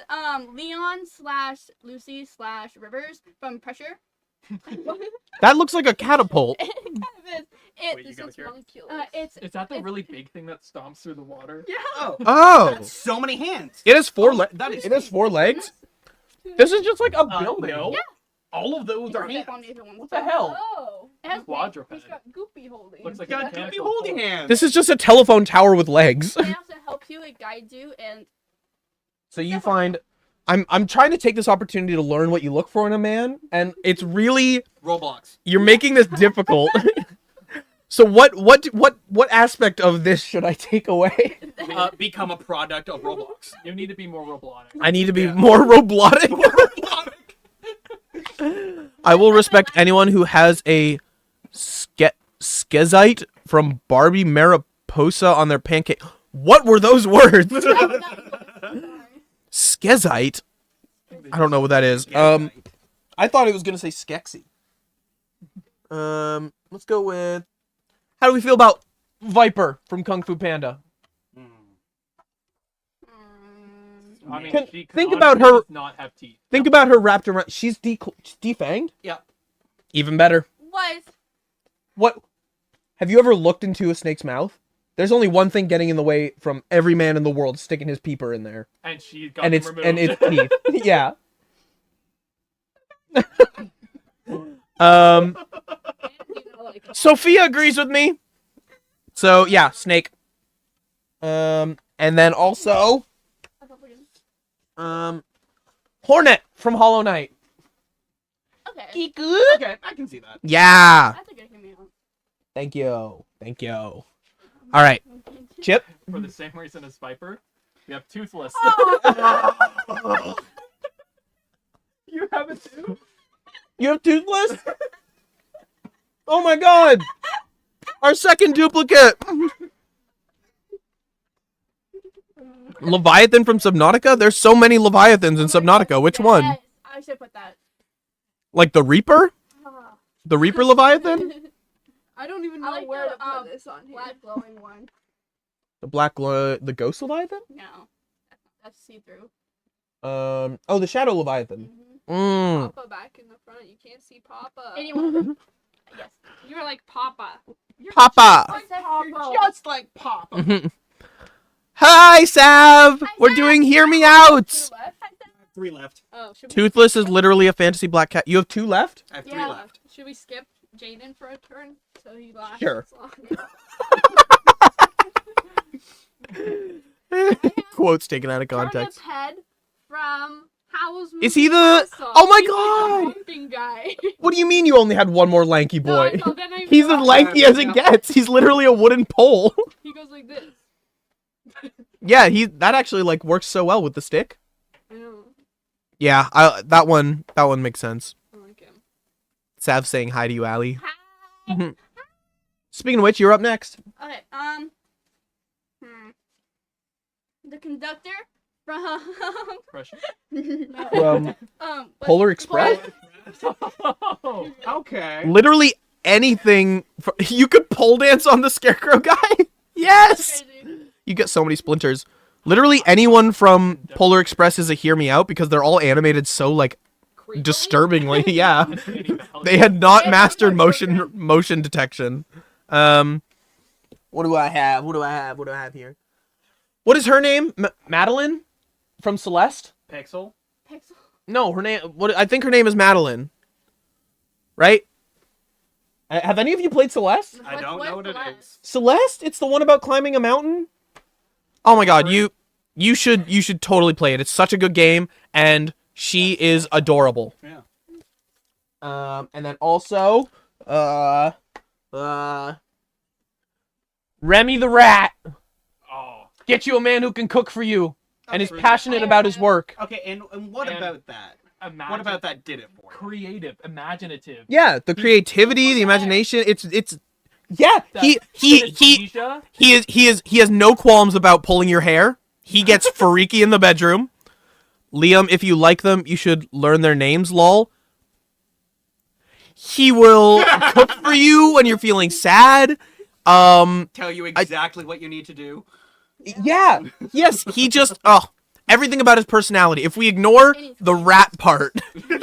Leon / Lucy / Rivers from Pressure. That looks like a catapult. It kind of is. Wait, This you gotta is hear. monculus. It's Is that the really big thing that stomps through the water? yeah. Oh. Oh, So many hands. it has four. That is. It has four legs. This is just like a building. No. Yeah. All of those It's are a hands. fake on the other one. What the hell? Oh, It has Quadruped. he's got goopy holding. Looks like You a got goopy mechanical holding fork. hands. This is just a telephone tower with legs. It also helps you. It guides you, and So you find, I'm trying to take this opportunity to learn what you look for in a man, and it's really Roblox. you're making this difficult. So what aspect of this should I take away? Become a product of Roblox. You need to be more robotic. I need to be Yeah. more robotic. I will respect anyone who has a skezite from Barbie Mariposa on their pancake. What were those words? Skezite? I don't know what that is. I thought it was gonna say skexy. Let's go with. How do we feel about Viper from Kung Fu Panda? I mean, Can- she think honestly about her- does not have teeth. Think about her wrapped around. She's defanged. Yeah. Even better. was What? Have you ever looked into a snake's mouth? There's only one thing getting in the way from every man in the world sticking his peeper in there, And she got and them it's removed. teeth. Yeah. And, you know, like, Sophia agrees with me. So yeah, snake. And then also, Hornet from Hollow Knight. Okay. Okay, I can see that. Yeah. That's a good cameo. Thank you. Thank you. All right, Chip. For the same reason as Viper, we have Toothless. You have it too? You have Toothless? Oh my god! Our second duplicate! Leviathan from Subnautica? There's so many Leviathans in Subnautica. Which one? Yes, I should put that. Like the Reaper? The Reaper Leviathan? I don't even know I like where the, to put this on here. Black glowing one. The black the Ghost Leviathan? No. That's see-through. Oh, the Shadow Leviathan. Papa back in the front. You can't see Papa. Anyone? Yes. You're like Papa. Papa! I said You're Papa. just like Papa. Hi, Sav! We're doing Hear Me Out! To the left, I said. 3 left. Oh, should we, Toothless is literally a fantasy black cat. You have 2 left? I have 3 Yeah. left. should we skip Jaden for a turn so he lasts Sure. long? Quotes taken out of Turnip's context. head from Howl's Is he Moving the- Castle. Oh my He's like God! the bumping guy. What do you mean you only had one more lanky No, I boy? know, then I He's as realized lanky as it gets. He's literally a wooden pole. He goes like this. Yeah, that actually like works so well with the stick. I know. Yeah, that one makes sense. I like him. Sav saying hi to you, Allie. Hi. Speaking of which, you're up next. Okay. The conductor from. Pressure. No. From what's- Polar Express? Oh, Okay. Literally anything. You could pole dance on the Scarecrow guy. Yes. Crazy. You get so many splinters. Literally anyone from Polar Express is a hear me out because they're all animated so like Creepily? disturbingly. Yeah. They had not mastered motion detection. What do I have? What do I have here? What is her name? Madeline from Celeste? Pixel. Pixel. No, her name. What? I think her name is Madeline. Right? Have any of you played Celeste? I don't know what it is. Celeste? It's the one about climbing a mountain. Oh my god, you should totally play it. It's such a good game, and she is adorable. Yeah. And then also, Remy the Rat. Oh. Get you a man who can cook for you and is Okay. passionate about his work. Okay, and what And- about that? Imagine. What about that did it for you? Creative, imaginative. Yeah, the creativity, the imagination. It's yeah. He Synesthesia. has no qualms about pulling your hair. He gets freaky in the bedroom. Liam, if you like them, you should learn their names. Lol. He will cook for you when you're feeling sad. Tell you exactly what you need to do. Yeah. Yes. He just everything about his personality. If we ignore the rat part,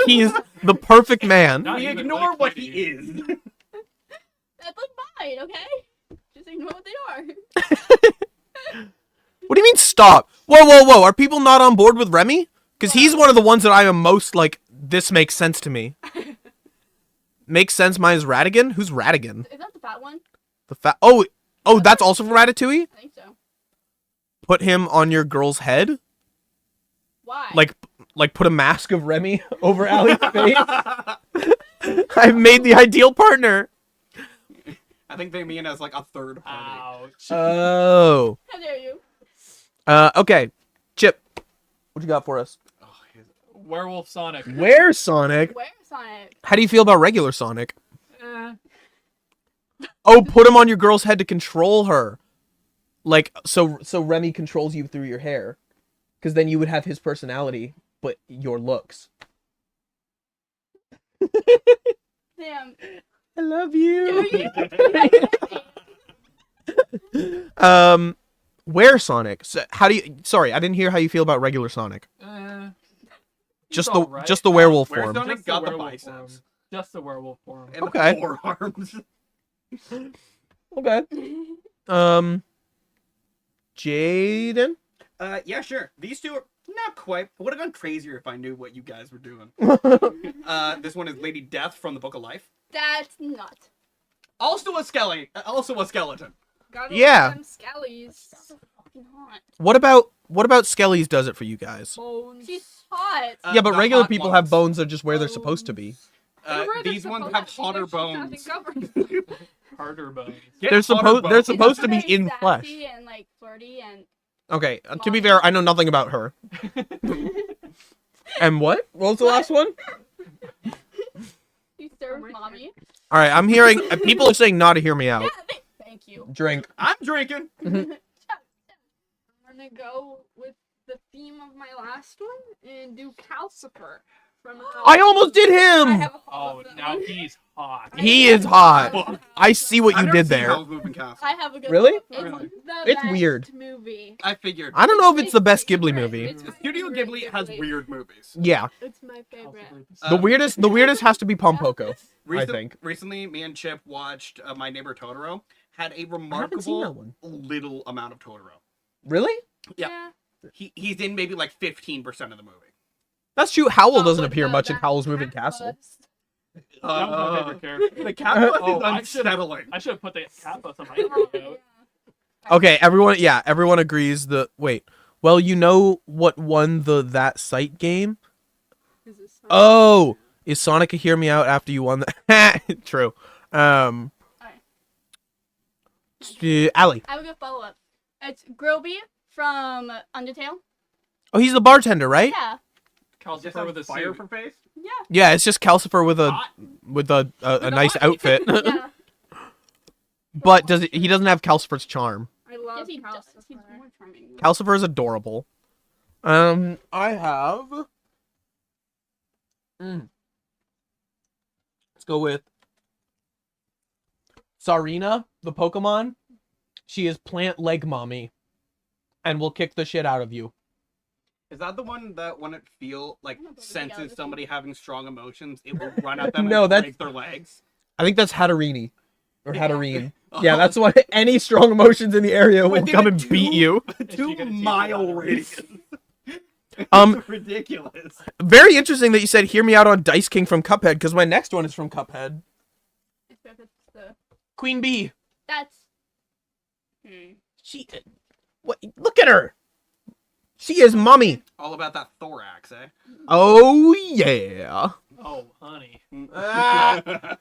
he's the perfect man. Not We even ignore like what Kitty. he is. That's like mine, okay? Just ignore what they are. What do you mean stop? Whoa. Are people not on board with Remy? Because he's one of the ones that I am most like, this makes sense to me. Makes sense. Mine is Ratigan. Who's Ratigan? Is that the fat one? The fat. Oh, that's also from Ratatouille? I think so. Put him on your girl's head? Why? Like put a mask of Remy over Allie's face? I've made the ideal partner. I think they mean as like a third party. Ouch. Oh. How dare you? Okay. Chip, what you got for us? Oh, Werewolf Sonic. Where's Sonic? Where's Sonic? How do you feel about regular Sonic? Eh. Oh, put him on your girl's head to control her. Like, so Remy controls you through your hair. Because then you would have his personality, but your looks. Damn. I love Do you. you? Where Sonic? So how do you? Sorry, I didn't hear how you feel about regular Sonic. He's alright. Just the werewolf Where's form. Sonic? Just got the werewolf biceps. form. Just the werewolf form. And Okay. the forearms. Okay. Jaden. Yeah, sure. These two are not quite. I would have gone crazier if I knew what you guys were doing. This one is Lady Death from the Book of Life. That's not. Also a skeleton. Gotta Yeah. love them skellies. So fucking hot. What about Skelly's does it for you guys? Bones. She's hot. Yeah, but The regular hot people ones. have bones that are just where they're supposed to be. They're where they're These ones supposed have to be, hotter they're just bones. nothing covered. Harder bones. Get They're hotter supposed bones. to be Very in flesh. sassy and like flirty and Okay, to be fair, I know nothing about her. And what? What was the last one? she serves right mommy. All right, I'm hearing people are saying not to hear me out. Thank you. Drink. I'm drinking. I'm gonna go with the theme of my last one and do Calcifer from. I almost did I him. have a Oh, now he's hot. He is hot. Fuck. I see what I've you never did seen there. Howl's Moving Castle. I have a good Really? one. It's Really? the It's best weird. movie. I figured. I don't know if it's the best Ghibli movie. It's my Studio favorite Ghibli has weird movies. Yeah, It's my favorite. the weirdest has to be Pompoko. Recent- think. Recently, me and Chip watched My Neighbor Totoro. Had a I haven't seen that remarkable one. little amount of Totoro. Really? Yeah. He's in maybe like 15% of the movie. That's true. Howl Oh, doesn't but appear the- much in that Howl's Moving cat Castle. bust. That was my favorite character. The cat Oh, is I should've- unsettling. I should have put the cat bus on my Oh, video. yeah. Okay, everyone agrees wait. Well, you know what won the That Sight game? Is this something? Oh, is Sonic a Hear Me Out after you won that? True. Ali. I have a good follow up. It's Groby from Undertale. Oh, he's the bartender, right? Yeah. Calcifer Just have with a fire suit. for face. Yeah. Yeah, it's just Calcifer with a nice outfit. Yeah. But he doesn't have Calcifer's charm. I love Yes, he does. He's Calcifer. more charming. Calcifer is adorable. I have. Let's go with Sarina, the Pokemon. She is Plant Leg Mommy, and will kick the shit out of you. Is that the one that when it I'm gonna put it senses together. somebody having strong emotions, it will run at them No, and that's- break their legs? I think that's Hatterini. Or Yeah. Hatterene. Yeah, that's what any strong emotions in the area will Within come a and beat you. she 2 gonna teach you mile that? radius. Um, Ridiculous. Very interesting that you said "Hear Me Out" on Dice King from Cuphead, because my next one is from Cuphead. It's the- Queen Bee. That's. She. What? Look at her. She is mommy. All about that thorax, eh? Oh yeah. Oh, honey.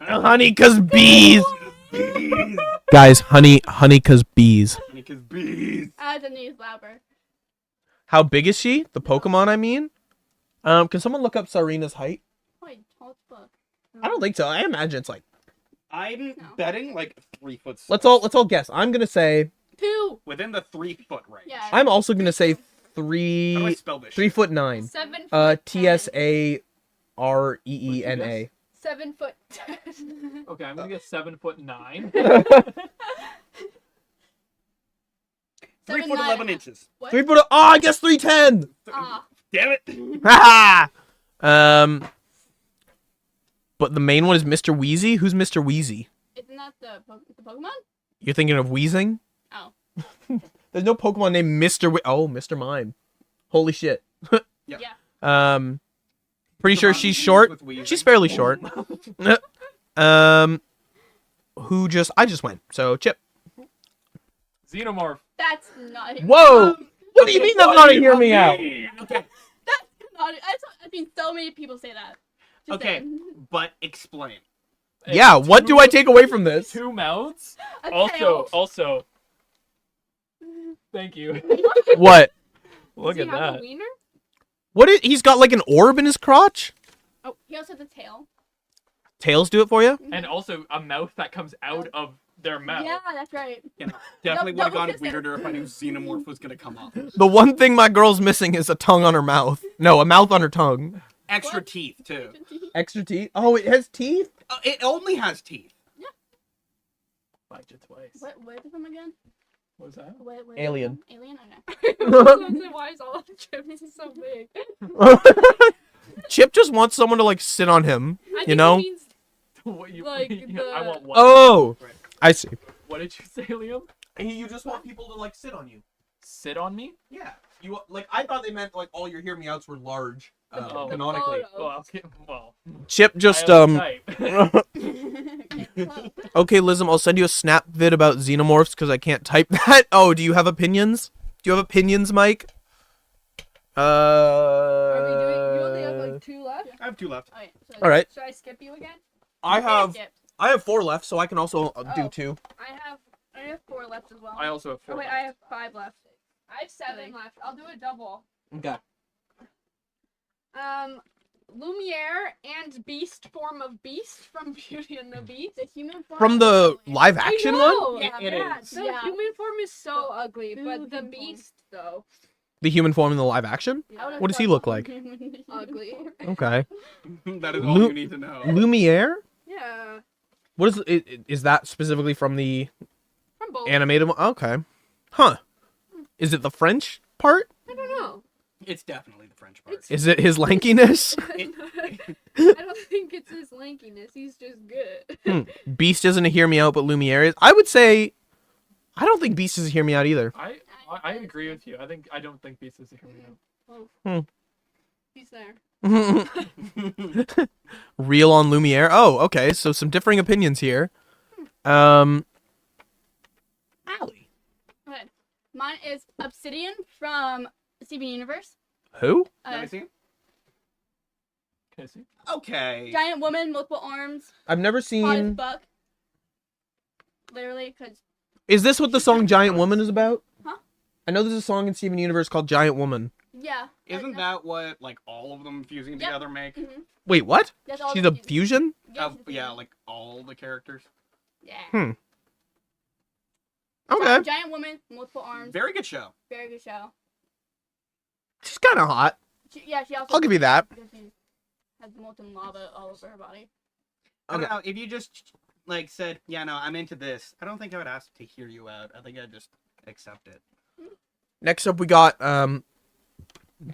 Honey, cause bees. Bees. Guys, honey, cause bees. Because bees. As a news labber. How big is she? The Pokemon, I mean. Can someone look up Sarina's height? Wait, hold book. I don't think so. I imagine it's like. I'm No. betting like 3 foot. Let's all guess. I'm gonna say. 2. Within the 3 foot range. Yeah. I'm also gonna say How do I 3 spell this? 3'9". 7 foot. TSAREENA. 7 foot. Okay, I'm gonna get 7'9". 3 foot 11 inches. What? 3 foot. Oh, I guess 3'10". Ah. Damn it. Ha But the main one is Mr. Wheezy. Who's Mr. Wheezy? Isn't that the Pokemon? You're thinking of Wheezing? Oh. There's no Pokemon named Mr. Oh, Mr. Mime. Holy shit. Yeah. Pretty sure she's short. She's fairly short. I just went. So, Chip. Xenomorph. That's not. Whoa! What do you mean that's not a hear me out? Okay. Not, I've seen so many people say that. Just Okay. saying. But explain. Yeah, what do I take away from this? 2 mouths. A Also, tail. thank you. What? Look Does he at have a that. wiener? He's got like an orb in his crotch? Oh, he also has a tail. Tails do it for you? And also a mouth that comes out of their mouth. Yeah, that's right. You know, definitely would have double gone kiss it. weirder if I knew Xenomorph was gonna come up. The one thing my girl's missing is a tongue on her mouth. No, a mouth on her tongue. Extra What? teeth too. Extra teeth? Oh, it has teeth? It only has teeth. Liked it twice. What is him again? What was that? What is Alien. him? Alien? Okay. Why is all of the chips so big? Chip just wants someone to like sit on him. I think You know? It means What you? Like I the- want one. Oh! I see. What did you say, Liam? You just want people to like sit on you. Sit on me? Yeah. You like I thought they meant like all your hear me outs were large. Oh. Canonically. photo. Well, okay, well. Chip just I have a type. Okay, close. Okay, Lism, I'll send you a snap vid about xenomorphs because I can't type that. Oh, do you have opinions? Do you have opinions, Mike? Are we doing? You only have like 2 left. I have 2 left. Alright. So All right. Should I skip you again? I have Skip. 4 left, so I can also do Oh. 2. I have 4 left as well. I also have 4. Oh wait, I have 5 left. I have 7 left. I'll do a double. Okay. Lumiere and Beast form of Beast from Beauty and the Beast. The human form. From is the ugly. live action one? Yeah, It yeah. is. The Yeah. human form is so ugly, The but the human form. Beast though, The human form in the live action? I would've What does he thought look like? ugly. Okay. That is all Lu- you need to know. Lumiere? Yeah, What is that specifically from the from both. animated one? Okay. Huh. Is it the French part? I don't know. It's definitely the French part. Is it his lankiness? I don't think it's his lankiness. He's just good. Beast isn't a hear me out, but Lumiere is. I would say, I don't think Beast is a hear me out either. I agree with you. I don't think Beast is a hero. He's there. Real on Lumiere. Oh, okay. So some differing opinions here. Allie. Okay. Mine is Obsidian from Steven Universe. Who? Let me see. Can I see? Okay. Giant woman, multiple arms, I've never hot as seen. fuck. Literally, because Is this what the song Giant Woman is about? Huh? I know there's a song in Steven Universe called Giant Woman. yeah. Isn't that what like all of them fusing Yep. together make? Mm-hmm. Wait, what? That's all She's the a fusion? Yeah, Yeah, like all the characters. Yeah. Okay. Giant woman, multiple arms. Very good show. Very good show. She's kind of hot. She also. I'll give you that. because she has molten lava all over her body. I don't Okay. know, if you just like said, yeah, no, I'm into this, I don't think I would ask to hear you out. I think I'd just accept it. Next up, we got the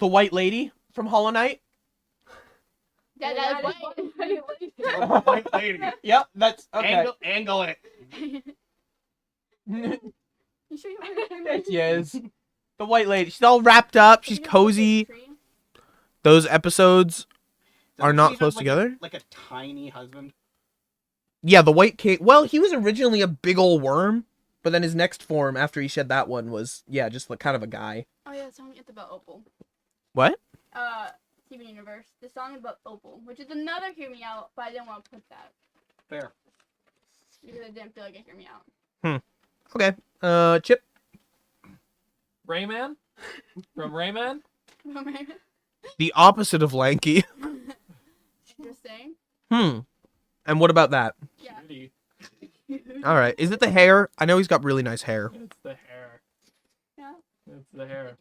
White Lady from Hollow Knight. Yeah, that is white. White lady. Yep, that's Angle it. You sure you want to There she is. The White Lady. She's all wrapped up. She's cozy. Those episodes are Doesn't not she have, close like, together. Like a tiny husband. Yeah, the White King. Well, he was originally a big old worm, but then his next form after he shed that one was, yeah, just like kind of a guy. Oh yeah, the song it's about Opal. What? Steven Universe. The song is about Opal, which is another Hear Me Out, but I didn't want to put that Fair. because I didn't feel like a Hear Me Out. Okay. Chip. Rayman? From Rayman? The opposite of lanky. Interesting. And what about that? Yeah. Cutie. All right. Is it the hair? I know he's got really nice hair. It's the hair. Yeah. It's the hair.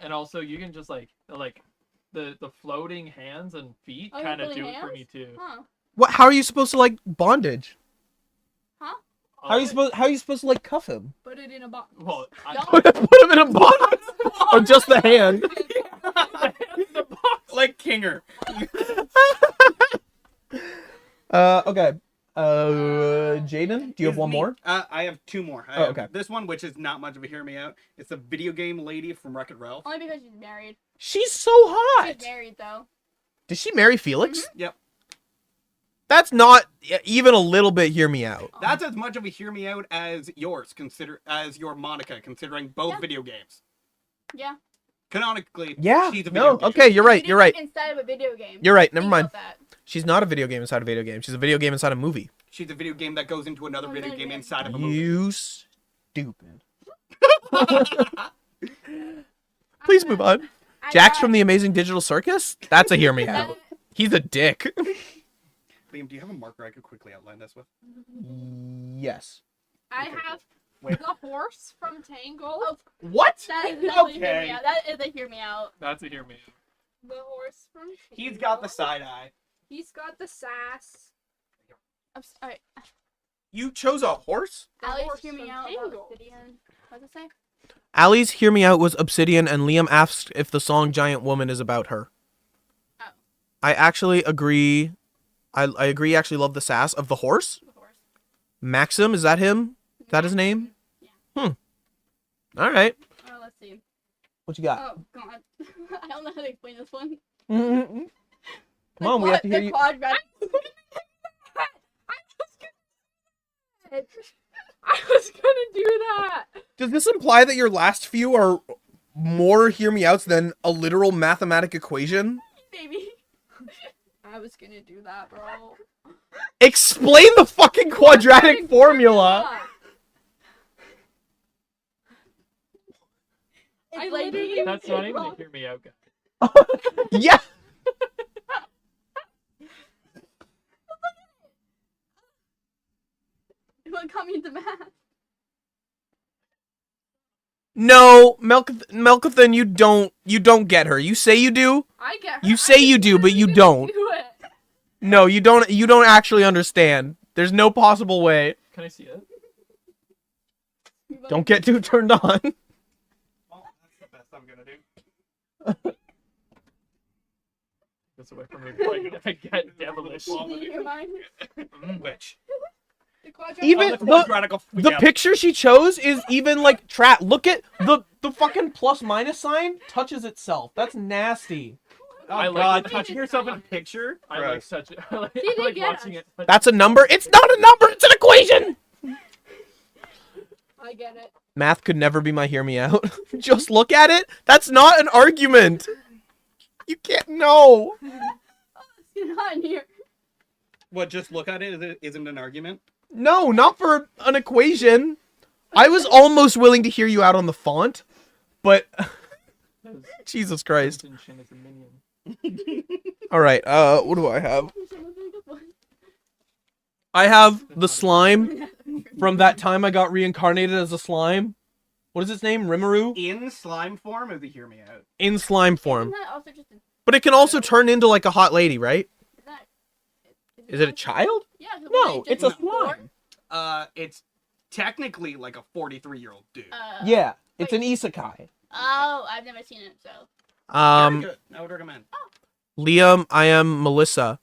And also, you can just like the floating hands and feet Oh, kind of floating do it for hands? me too. Huh. What? How are you supposed to like bondage? Huh? How are you supposed to like cuff him? Put it in a box. Well, Don't- Put him in a box, or just the hand? Like Kinger. Okay. Jaden, do you have one Me. more? I have 2 more. I Oh, have okay. This one, which is not much of a hear me out. It's the video game lady from Wreck-It Ralph. Only because she's married. She's so hot. She's married though. Did she marry Felix? Yep. That's not even a little bit hear me out. That's as much of a hear me out as yours, as your Monica, considering both Yeah. video games. Yeah. Canonically, Yeah. she's a No. video game. Okay, you're right. Video You're right. game Inside of a video game. You're right. Never Think mind. about that. She's not a video game inside a video game. She's a video game inside a movie. She's a video game that goes into another Oh, video yeah, game yeah. inside of a movie. You stupid. Please move on. Jax from the Amazing Digital Circus? That's a hear me out. He's a dick. Liam, do you have a marker I could quickly outline this with? Yes. I have Wait. the horse from Tangled. Oh, What? That is definitely hear Okay. me out. That is a hear me out. That's a hear me. The horse from Tangled. He's got the side eye. He's got the sass. Alright. You chose a horse? The Allie's horse hear me from out about Tangled. Obsidian. What's it say? Allie's Hear Me Out was Obsidian, and Liam asked if the song Giant Woman is about her. Oh. I actually agree. I agree, actually love the sass of the horse. The horse. Maxim, is that him? Is that his name? Yeah. All right. Oh, let's see. What you got? Oh god. I don't know how to explain this one. Come on, we have to hear you. Quadratic. I was gonna do that. Does this imply that your last few are more hear me outs than a literal mathematic equation? Baby. I was gonna do that, bro. Explain the fucking quadratic formula. I It's like literally- That's not even a hear me out, guy. Yeah. what got me into math. No, Melkathan, you don't get her. You say you do. I get her. You say you do, but you don't. Do it. No, you don't actually understand. There's no possible way. Can I see it? Don't get too turned on. Well, that's the best I'm gonna do. This away from me before I get devilish. Do you hear mine? Which? The quadratic. Even the picture she chose is even like look at the fucking plus minus sign touches itself. That's nasty. Oh, I like God, it. touching yourself in a picture? I like such. I like, See, I they like get watching us. it. But That's a number. It's not a number. It's an equation. I get it. Math could never be my hear me out. Just look at it. That's not an argument. You can't know. It's not in here. What, just look at it isn't an argument? No, not for an equation. I was almost willing to hear you out on the font, but Jesus Christ. Shin is a minion. All right. What do I have? I have the slime from that time I got reincarnated as a slime. What is its name? Rimuru? In slime form or the hear me out? In slime Isn't form. that also just a, But it can also turn into like a hot lady, right? is that, Is it a child? Yeah. 'cause No, what, it's a just born? slime. It's technically like a 43-year-old dude. Yeah, it's an isekai. Oh, I've never seen it, so. Very good. I would recommend. Liam, I am Melissa.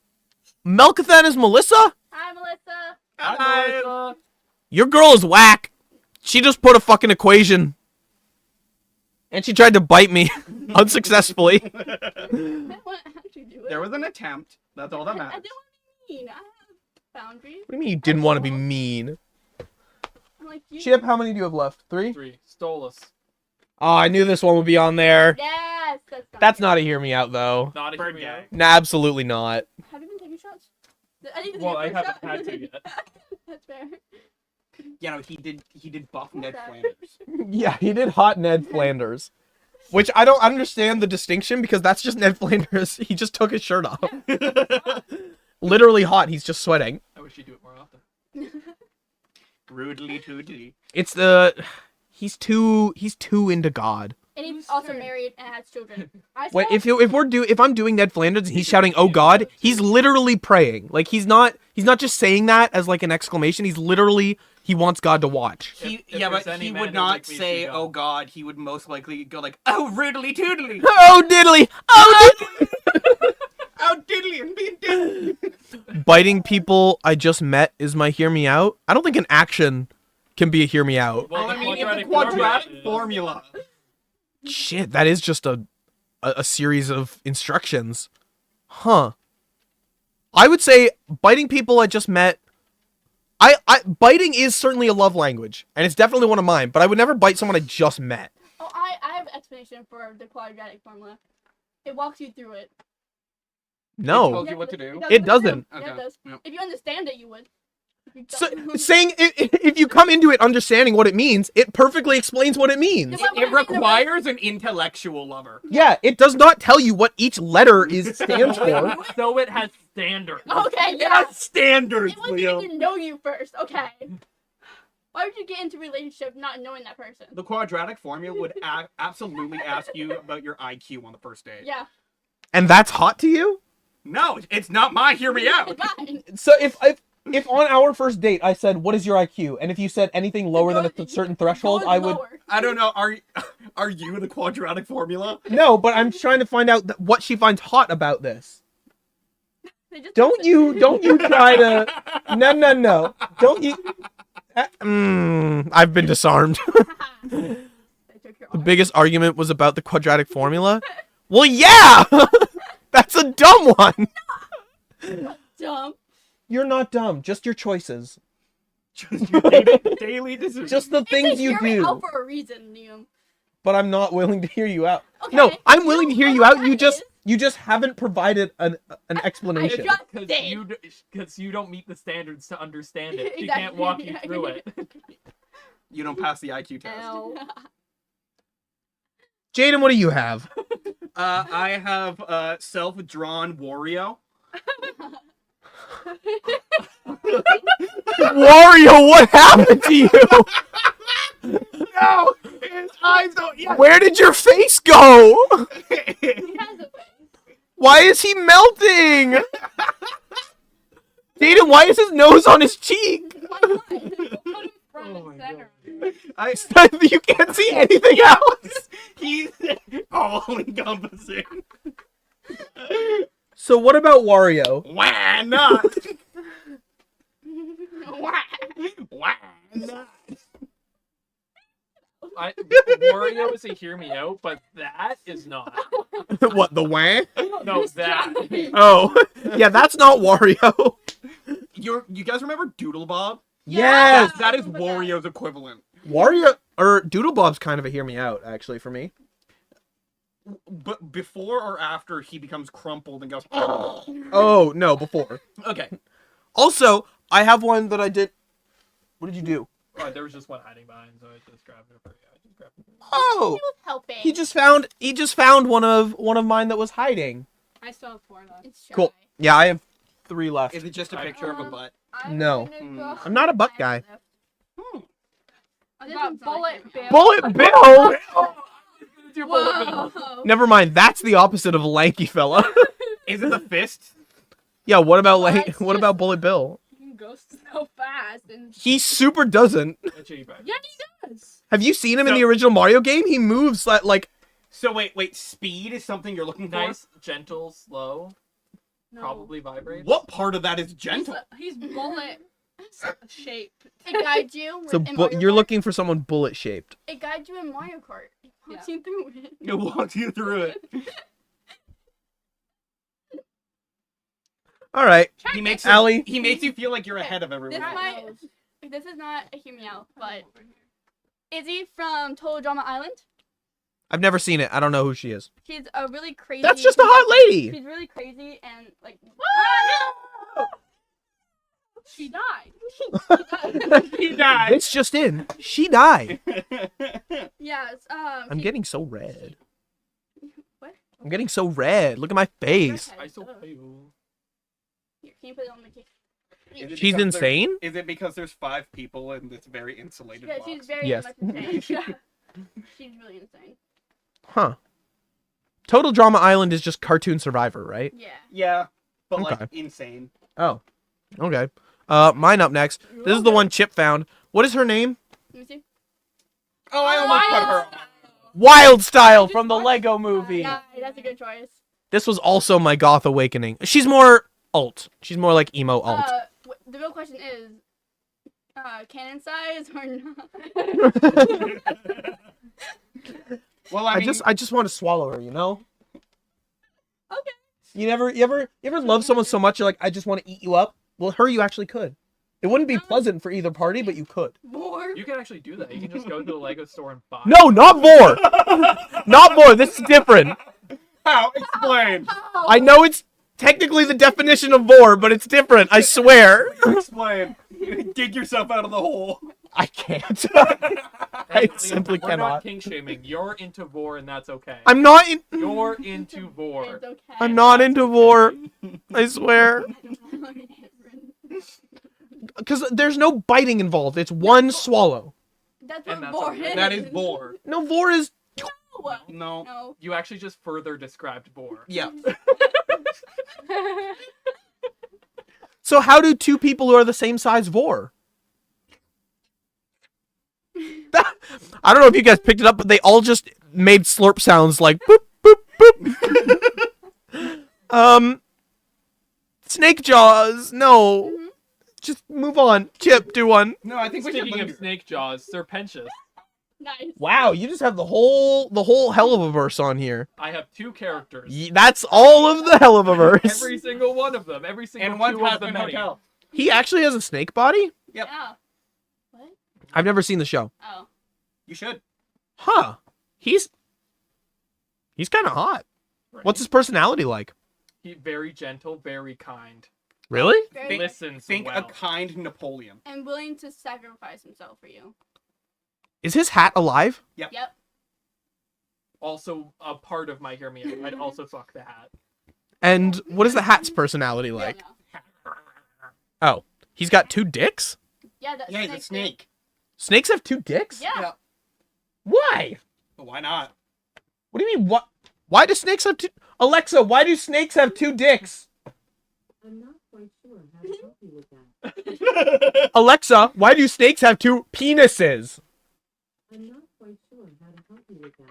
Melkathan is Melissa? Hi, Melissa. Hi. Your girl is whack. She just put a fucking equation. And she tried to bite me unsuccessfully. I didn't want to actually do it. There was an attempt. That's all that I matters. didn't want to be mean. I have boundaries. What do you mean you didn't want to be mean? I'm like, you. Chip, how many do you have left? 3? 3. Stolus. Oh, I knew this one would be on there. Yes, That's not a hear me out, though. Not a hear Bird me guy. out. Nah, absolutely not. Have you been taking shots? I think this is Well, your I first haven't shot. had to yet. That's fair. You know, he did buff Ned that? Flanders. Yeah, he did hot Ned Flanders. Which I don't understand the distinction because that's just Ned Flanders. He just took his shirt off. Literally hot. He's just sweating. I wish you'd do it more often. Rudely toodly. It's the he's too into God. And he's also married and has children. I Wait, saw- if I'm doing Ned Flanders and he's shouting "Oh God," he's literally praying. Like he's not just saying that as like an exclamation. He wants God to watch. If But there's any he man would who'd not make me say, see God. "Oh God." He would most likely go like, "Oh, riddly toodly, Oh diddly! Oh diddly! oh diddly, and being diddly." Biting people I just met is my hear me out. I don't think an action can be a hear me out. Well, I the mean, it's a quadratic quadratic formula formula. Shit, that is just a series of instructions. Huh. I would say biting people I just met. Biting is certainly a love language, and it's definitely one of mine, but I would never bite someone I just met. Oh, I have an explanation for the quadratic formula. It walks you through it. No. told you what to do? It doesn't. Yeah, Okay. it does. Yep. If you understand it, you would. If you So, don't- saying if you come into it understanding what it means, it perfectly explains what it means. Yeah, It requires an intellectual lover. Yeah, it does not tell you what each letter stands for. So it has standards. Okay, It yeah. has standards, It wants Leo. you to know you first. Okay. Why would you get into a relationship not knowing that person? The quadratic formula would absolutely ask you about your IQ on the first date. Yeah. And that's hot to you? No, it's not my hear me out. Fine. So if on our first date I said, "What is your IQ?" and if you said anything lower than a certain threshold, Go I would lower. I don't know. Are you the quadratic formula? No, but I'm trying to find out what she finds hot about this. They just Don't you try to No. Don't you I've been disarmed. They took your The arm. biggest argument was about the quadratic formula. Well, yeah. That's a dumb one. Dumb. You're not dumb, just your choices. Just your daily decisions. Just the things you Hear me do. out for a reason, Liam. But I'm not willing to hear you out. Okay. No, I'm willing to hear you out. You That just haven't provided an explanation. got- Because you don't meet the standards to understand it. He Exactly. can't walk you through it. You don't pass the IQ test. Ow. Jaden, what do you have? I have self-drawn Wario. Wario, what happened to you? No, his eyes don't. Yeah. Where did your face go? He has a face. Why is he melting? Jaden, why is his nose on his cheek? Why not? Put him front Oh and my center. You can't see anything else. He's all encompassing. So what about Wario? Why not? Why not? Wario is a hear me out, but that is not. What, the wah? No, that. Oh, yeah, that's not Wario. You guys remember Doodle Bob? Yes. That is Wario's equivalent. Wario, or Doodle Bob's kind of a hear me out, actually, for me. But before or after he becomes crumpled and goes. Oh, no, before. Okay. Also, I have one that I did. What did you do? Oh, there was just one hiding behind, so I just grabbed it for you. I just grabbed it. Oh, He was helping. he just found one of mine that was hiding. I still have 4 left. It's shy. Cool. Yeah, I have 3 left. Is it just a picture of a butt? No. I'm gonna go- I'm not a butt guy. I got Bullet Bill. Bullet Bill. Do bullet bill. Whoa. Never mind. That's the opposite of lanky fella. Is it the fist? Yeah. What about Well, what that's about Bullet Bill? He goes so fast and He super doesn't. That's your back. yeah, he does. Have you seen him in So- the original Mario game? He moves like. So wait. Speed is something you're looking for? Nice, gentle, slow, No. probably vibrates. What part of that is gentle? He's bullet shaped. It guides you. So in Mario you're Kart. looking for someone bullet shaped. It guides you in Mario Kart. It walks Yeah. you through it. It walks you through it. All right. He makes Allie. He makes you feel like you're ahead of everyone. This is not a hear me out, but Izzy from Total Drama Island. I've never seen it. I don't know who she is. She's a really crazy. That's just a hot lady. She's really crazy and like. She died. He died. It's just in. She died. Yes. I'm getting so red. What? I'm getting so red. Look at my face. I still play you. Here, can you put it on my cake? Is it She's because insane? Is it because there's 5 people in this very insulated Yeah, box? she's very Yes. much insane. She's really insane. Huh. Total Drama Island is just Cartoon Survivor, right? Yeah. Yeah, but Okay. like insane. Oh. Okay. Mine up next. This is the one Chip found. What is her name? Let me see. Oh, I almost put her. Wild Style from the Lego movie. Yeah, that's a good choice. This was also my goth awakening. She's more alt. She's more like emo alt. The real question is, canon size or not? Well, I I mean, just want to swallow her, you know? Okay. You ever love someone so much you're like, I just want to eat you up? Well, her you actually could. It wouldn't be pleasant for either party, but you could. More. You can actually do that. You can just go to the Lego store and buy. No, not Vor. Not Vor. This is different. how? Explain. I know it's technically the definition of Vor, but it's different. I swear. Explain. Dig yourself out of the hole. I can't. Hey, I Liam, simply we're not cannot. kink shaming. You're into vor, and that's okay. I'm not in. You're into vor. It's okay. I'm not into Vor. I swear. Because there's no biting involved. It's one swallow. That's And what that's more okay. is. That is bore. No, Vor is. No. No. You actually just further described vor. Yeah. So how do two people who are the same size Vor? I don't know if you guys picked it up, but they all just made slurp sounds like boop boop boop. Snake jaws. No. Just move on. Chip, do one. No, I think we should Speaking of linger. snake jaws, serpentious. Nice. Wow, you just have the whole hell of a verse on here. I have 2 characters. That's all of the hell of a verse. Every single one of them. Every single And one 2 of the Tasman many. Hotel. He actually has a snake body? Yeah. I've never seen the show. Oh. You should. Huh. He's kind of hot. Right? What's his personality like? He very gentle, very kind. Really? Very Listens Think well. a kind Napoleon. and willing to sacrifice himself for you. Is his hat alive? Yep. Also a part of my hear me out. I'd also fuck the hat. And what is the hat's personality like? Yeah. Oh, he's got 2 dicks? Yeah, that Yeah, he's a snake. Snakes have 2 dicks? Yeah. Yeah. Why? But why not? What do you mean? What? Why do snakes have 2? Alexa, why do snakes have 2 dicks? I'm not quite sure how to help you with that. Alexa, why do snakes have 2 penises? I'm not quite sure how to help you with that.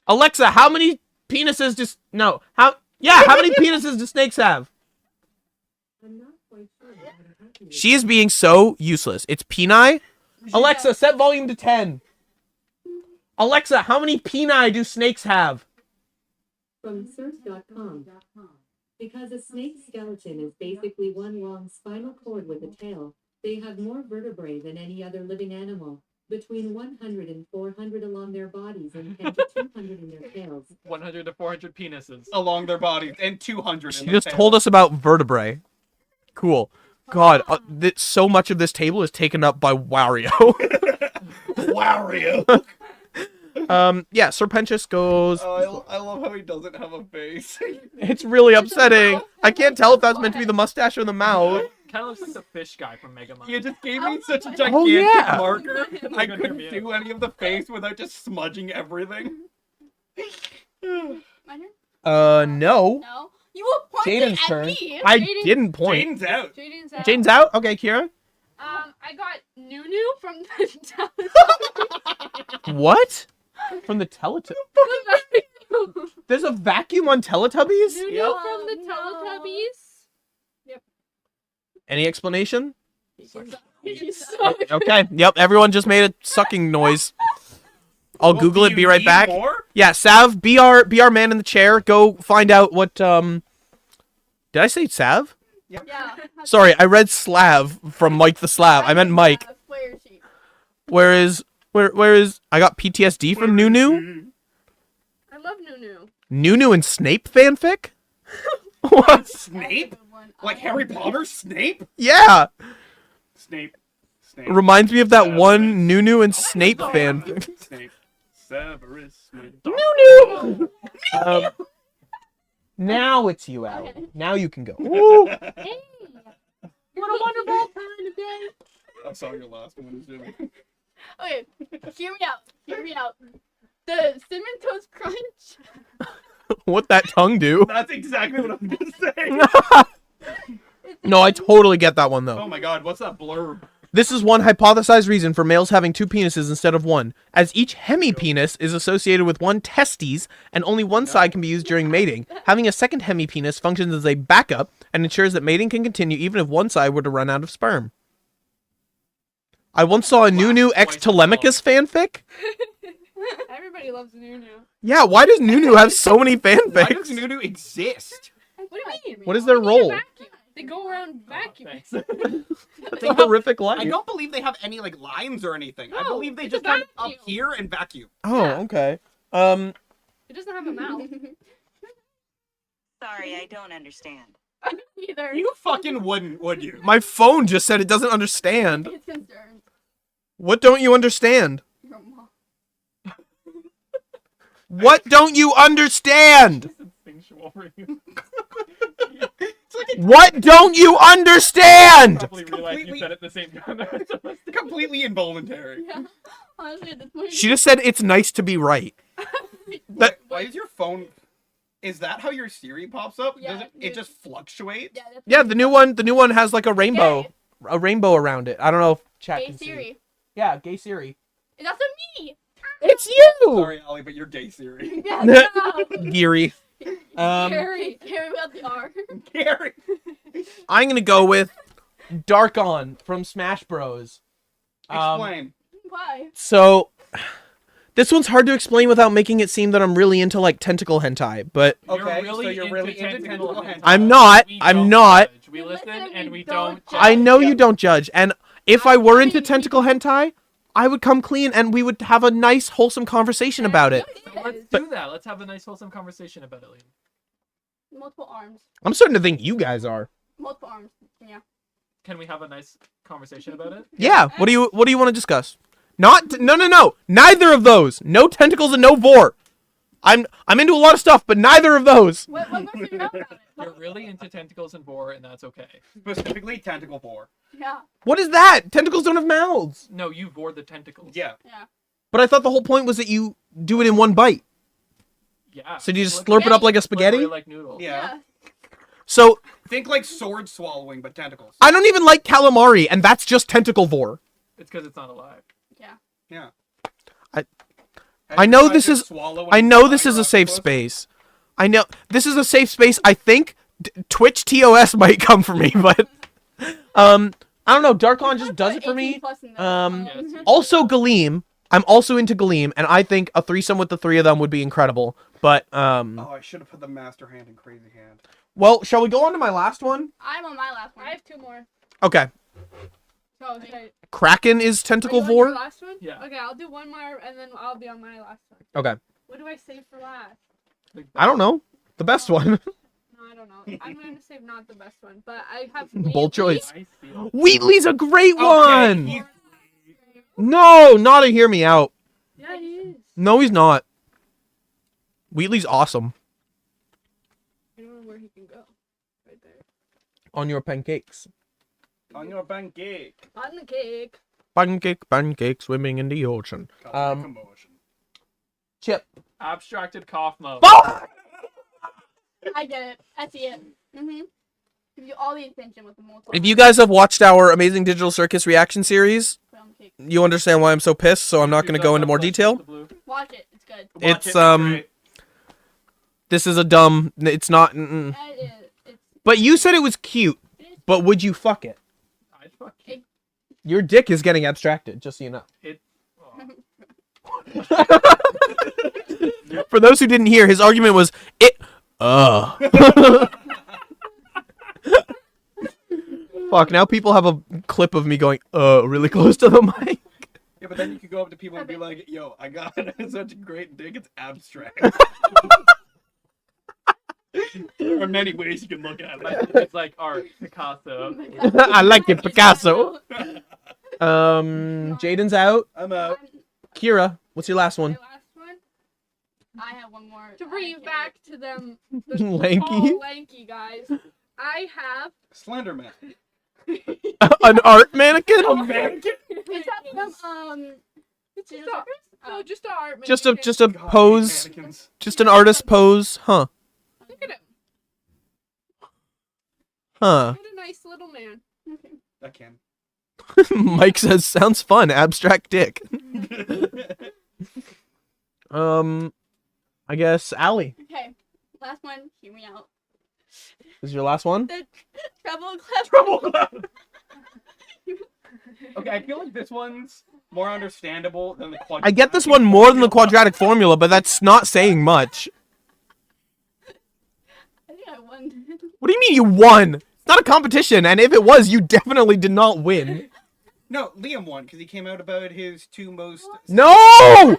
Alexa, how many penises how many penises do snakes have? I'm not quite sure how to help you with She is being so useless. It's peni? Alexa, set volume to 10. Alexa, how many peni do snakes have? From surf.com. Because a snake's skeleton is basically one long spinal cord with a tail, they have more vertebrae than any other living animal. Between 100 and 400 along their bodies and 10 to 200 in their tails. 100 to 400 penises. Along their bodies and 200. She just told us about vertebrae. Cool. God, so much of this table is taken up by Wario. Wario. Yeah, Serpentius goes. Oh, I love how he doesn't have a face. It's really upsetting. I can't tell if that's meant to be the mustache or the mouth. Kind of looks like the fish guy from Mega Man. You just gave me such a Oh, gigantic yeah. marker. I Good couldn't for me. do any of the face without just smudging everything. My turn? No. No. You were pointing Jaden's at turn. me. I Jaden- didn't point. Jaden's out. Jaden's out. Jaden's out? Okay, Kira. I got Nunu from the Teletubbies. What? From the Teletubbies? There's a vacuum on Teletubbies? Nunu Yep. from the No. Teletubbies. Any explanation? He's so Okay, yep, everyone just made a sucking noise. I'll Well, Google do it, be you right need back. more? Yeah, Sav, be our man in the chair. Go find out what, Did I say Sav? Yeah. Sorry, I read Slav from Mike the Slav. I meant Mike. Player sheet. Where is I got PTSD from Nunu? I love Nunu. Nunu and Snape fanfic? What? Snape? Good one. Like Harry Potter? Snape? Yeah. Snape. Snape. Reminds me of that one Nunu and Snape fanfic. Snape. Severus Snape. Nunu! Now it's you, Al. Now you can go. Ooh. Hey, what a wonderful time today. I saw your last one, Jimmy. Okay, hear me out. Hear me out. The Cinnamon Toast Crunch. What that tongue do? That's exactly what I'm gonna say. No, I totally get that one though. Oh my god, what's that blurb? This is one hypothesized reason for males having 2 penises instead of 1, as each hemipenis is associated with 1 testes, and only one side can be used during mating. Having a second hemipenis functions as a backup and ensures that mating can continue even if one side were to run out of sperm. I once saw a Nunu x Telemachus fanfic. Everybody loves Nunu. Yeah, why does Nunu have so many Why does fanfics? Nunu exist? What do you mean? What is their role? Vacuum. They go around vacuuming. Thanks. That's a horrific I life. don't believe they have any like lines or anything. I No, believe they it's a just kind of vacuum. appear and vacuum. Oh, okay. It doesn't have a mouth. Sorry, I don't understand. Either. You fucking wouldn't, would you? My phone just said it doesn't understand. It's concerned. What don't you understand? Your mom. What don't you understand? Instinctual for you. What don't you understand? Probably realized you completely- said it at the same time. Completely involuntary. Yeah. Honestly, at this point. She just said it's nice to be right. That Why is your phone? Is that how your Siri pops up? Yeah, Does it dude. just fluctuate? Yeah, that's yeah, the new one has like a rainbow around it. I don't know if chat Hey can see. Siri. Yeah, gay Siri. And that's a me. It's you. Sorry, Ollie, but you're gay Siri. Yeah. No. Geary. Harry without the R. Gary. I'm gonna go with Darkon from Smash Bros. Explain. Why? So this one's hard to explain without making it seem that I'm really into like tentacle hentai, but Okay, so you're really into tentacle hentai. I'm not. We I'm don't not. judge. We We listen listen, and we we don't don't judge. I know you don't judge, and if I were into tentacle hentai, I would come clean and we would have a nice, wholesome conversation about it. So let's do that. Let's have a nice, wholesome conversation about it, Liam. Multiple arms. I'm starting to think you guys are. Multiple arms. Yeah. Can we have a nice conversation about it? Yeah. What do you want to discuss? No. Neither of those. No tentacles and no vor. I'm into a lot of stuff, but neither of those. What makes you know about it? You're really into tentacles and vor, and that's okay. Specifically, tentacle vor. Yeah. What is that? Tentacles don't have mouths. No, you vor the tentacles. Yeah. Yeah. But I thought the whole point was that you do it in one bite. Yeah. So do you just slurp it up like a spaghetti? Like noodles. Yeah. So Think like sword swallowing, but tentacles. I don't even like calamari, and that's just tentacle vor. It's because it's not alive. Yeah. I Have you know tried this to is- swallow I and know fry this is your a safe octopus? space. I know this is a safe space. I think Twitch TOS might come for me, but I don't know. Darkon just does it for me. Also Galeem. I'm also into Galeem, and I think a threesome with the three of them would be incredible. But Oh, I should have put the master hand in crazy hand. well, shall we go on to my last one? I'm on my last one. I have 2 more. Okay. So, okay. Kraken is tentacle Are you on your vor. last one? Yeah. Okay, I'll do one more and then I'll be on my last one. Okay. What do I save for last? I don't know. The best one. No, I don't know. I'm going to save not the best one, but I have Bold choice. I feel Wheatley's a great Okay, one. he's- No, not a hear me out. Yeah, he is. No, he's not. Wheatley's awesome. I don't know where he can go. Right there. On your pancakes. On your pancake. On the cake. Pancake swimming in the ocean. Commotion. Chip. abstracted cough mode. Fuck! I get it. I see it. Mm-hmm. Give you all the attention with the multiple. If you guys have watched our Amazing Digital Circus reaction series, Put on the cake. you understand why I'm so pissed, so I'm not going to go into more detail. Watch it. It's good. Watch It's, it, great. This is a dumb... It's not... Mm-mm. It is. It's. But you said it was cute, but would you fuck it? I'd fuck it. Your dick is getting abstracted, just so you know. Oh. For those who didn't hear, his argument was, Fuck, now people have a clip of me going, really close to the mic. Yeah, but then you could go up to people and be like, yo, I got such a great dick, it's abstract. There are many ways you can look at it. It's like art, Picasso. I like it, Picasso. Jaden's out. I'm out. Kira, what's your last My one? last one. I have one more. To I bring you can't back to them. The Lanky? tall, lanky guys. I have. Slenderman. An art mannequin? wait. Is that from It's just Digital a, Circus? no, just a art. Just a mannequin. God, pose, mannequins. just an artist pose, huh? Look at him. Huh. What a nice little man. I can. Mike says, sounds fun, abstract dick. I guess Allie Okay. Last one. Hear me out. is your last one. The treble clef. Trouble Club. Okay, I feel like this one's more understandable than the quadratic. I get this one more than the quadratic formula, but that's not saying much. I think I won. What do you mean you won? It's not a competition, and if it was, you definitely did not win. No, Liam won because he came out about his two most. No!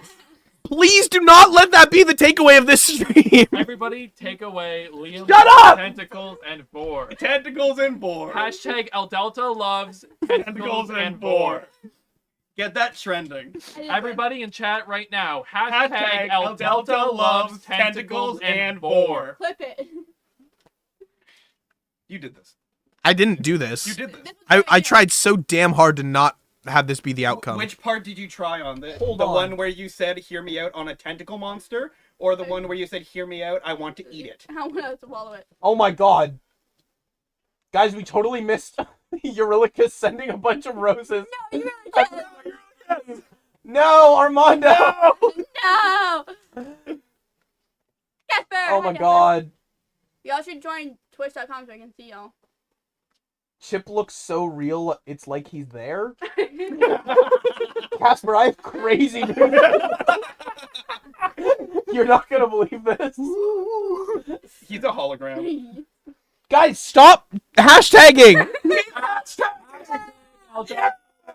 Please do not let that be the takeaway of this stream. Everybody take away Liam Shut up! tentacles and vor. Tentacles and boar. Hashtag El Delta loves tentacles and vor. Get that trending. Everybody in chat right now. Hashtag Hashtag El Delta loves tentacles and vor. Clip it. You did this. I didn't do this. You did this. I tried so damn hard to not have this be the outcome. Which part did you try on? The Hold the on. one where you said "Hear me out" on a tentacle monster, or the one where you said "Hear me out, I want to eat it"? I want to swallow it. Oh my god. Guys, we totally missed Eurilica sending a bunch of roses. No, you really did. No, Armando! No. Casper. Oh my god. Y'all should join Twitch.com so I can see y'all. Chip looks so real, it's like he's there. Casper, I have crazy news. You're not gonna believe this. He's a hologram. Guys, stop hashtagging!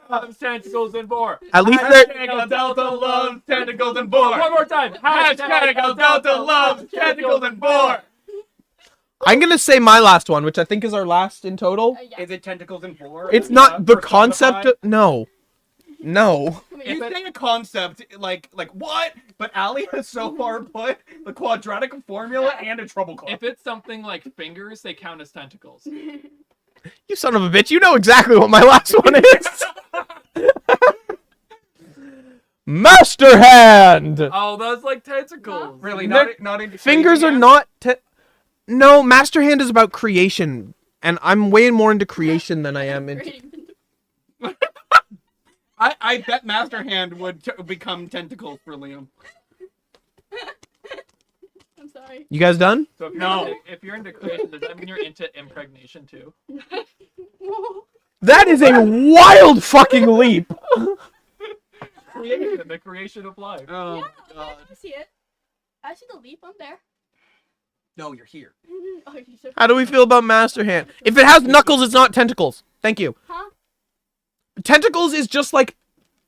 loves tentacles and vor. At least they're Hashtag Delta loves tentacles and vor. One more time. Hashtag Delta loves tentacles and vor. I'm gonna say my last one, which I think is our last in total. Yeah. Is it tentacles and four? It's not the concept. No. Come You here. say a concept like what? But Ali has so far put the quadratic formula and a treble clef. If it's something like fingers, they count as tentacles. You son of a bitch! You know exactly what my last one is. Master Hand. Oh, that's like tentacles. Really, They're- not into Fingers are crazy not. No, Master Hand is about creation, and I'm way more into creation than I am into. I bet Master Hand would become tentacles for Liam. I'm sorry. You guys done? So if you're into creation, does that mean you're into impregnation too? That is a wild fucking leap. Creation, the creation of life. Oh Yeah, God! I see it. I see the leap. I'm there. No, you're here. Oh, you so How do we feel about Master Hand? If it has knuckles, it's not tentacles. Thank you. Huh? Tentacles is just like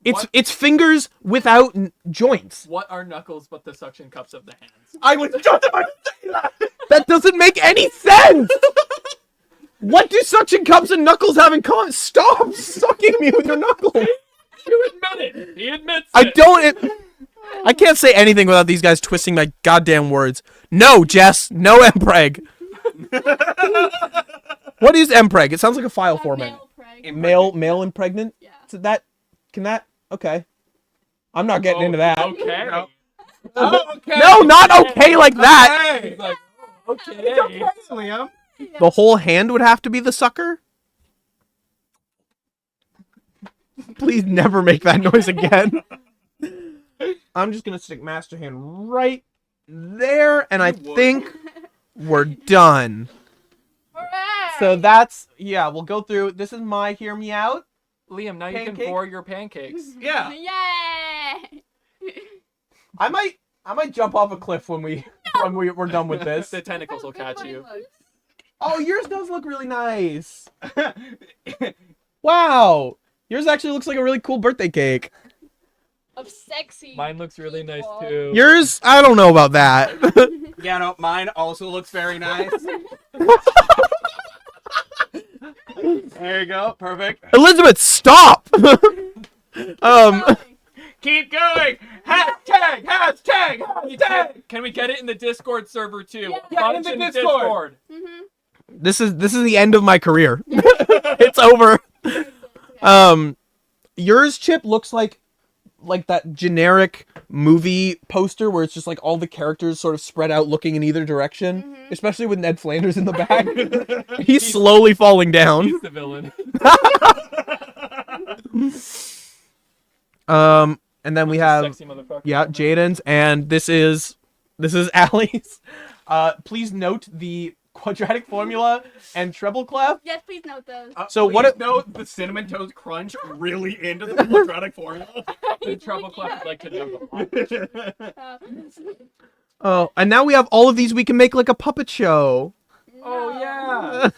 What? it's fingers without joints. What are knuckles but the suction cups of the hands? I was just about to say that. That doesn't make any sense. What do suction cups and knuckles have in common? Stop sucking me with your knuckles. You admit it. He admits I it. don't. I can't say anything without these guys twisting my goddamn words. No, Jess. No mpreg. What is mpreg? It sounds like a file format. Male preg. Male and pregnant. Yeah. So that can that okay. I'm not getting into that. Okay. No. Oh, okay. No, not okay like that. Hey. He's like, okay. It's okay, Liam. The whole hand would have to be the sucker. Please never make that noise again. I'm just gonna stick Master Hand right there, and I would. think we're done. Hooray! So that's we'll go through. This is my hear me out. Liam, now you Pancake? can pour your pancakes. Yeah. Yay! I might jump off a cliff when we're done with this. The tentacles will catch you. Oh, yours does look really nice. Wow, yours actually looks like a really cool birthday cake. Of sexy. Mine looks really nice people. too. Yours, I don't know about that. Yeah, no, mine also looks very nice. There you go. Perfect. Elizabeth, stop. Keep going. Hashtag. Can we get it in the Discord server too? Yeah. Launch in the in Discord. Mhm. This is the end of my career. It's over. Yours, Chip, looks like that generic movie poster where it's just like all the characters sort of spread out looking in either direction, especially with Ned Flanders in the back. He's slowly falling down. He's the villain. And then we have Sexy motherfucker. Jaden's, and this is Allie's. Please note the quadratic formula and treble clef. Yes, please note those. So what Please it- note the cinnamon toast crunch really into the quadratic formula. The trouble club would like to know the Uh, Oh, and now we have all of these. We can make like a puppet show. Oh no. yeah.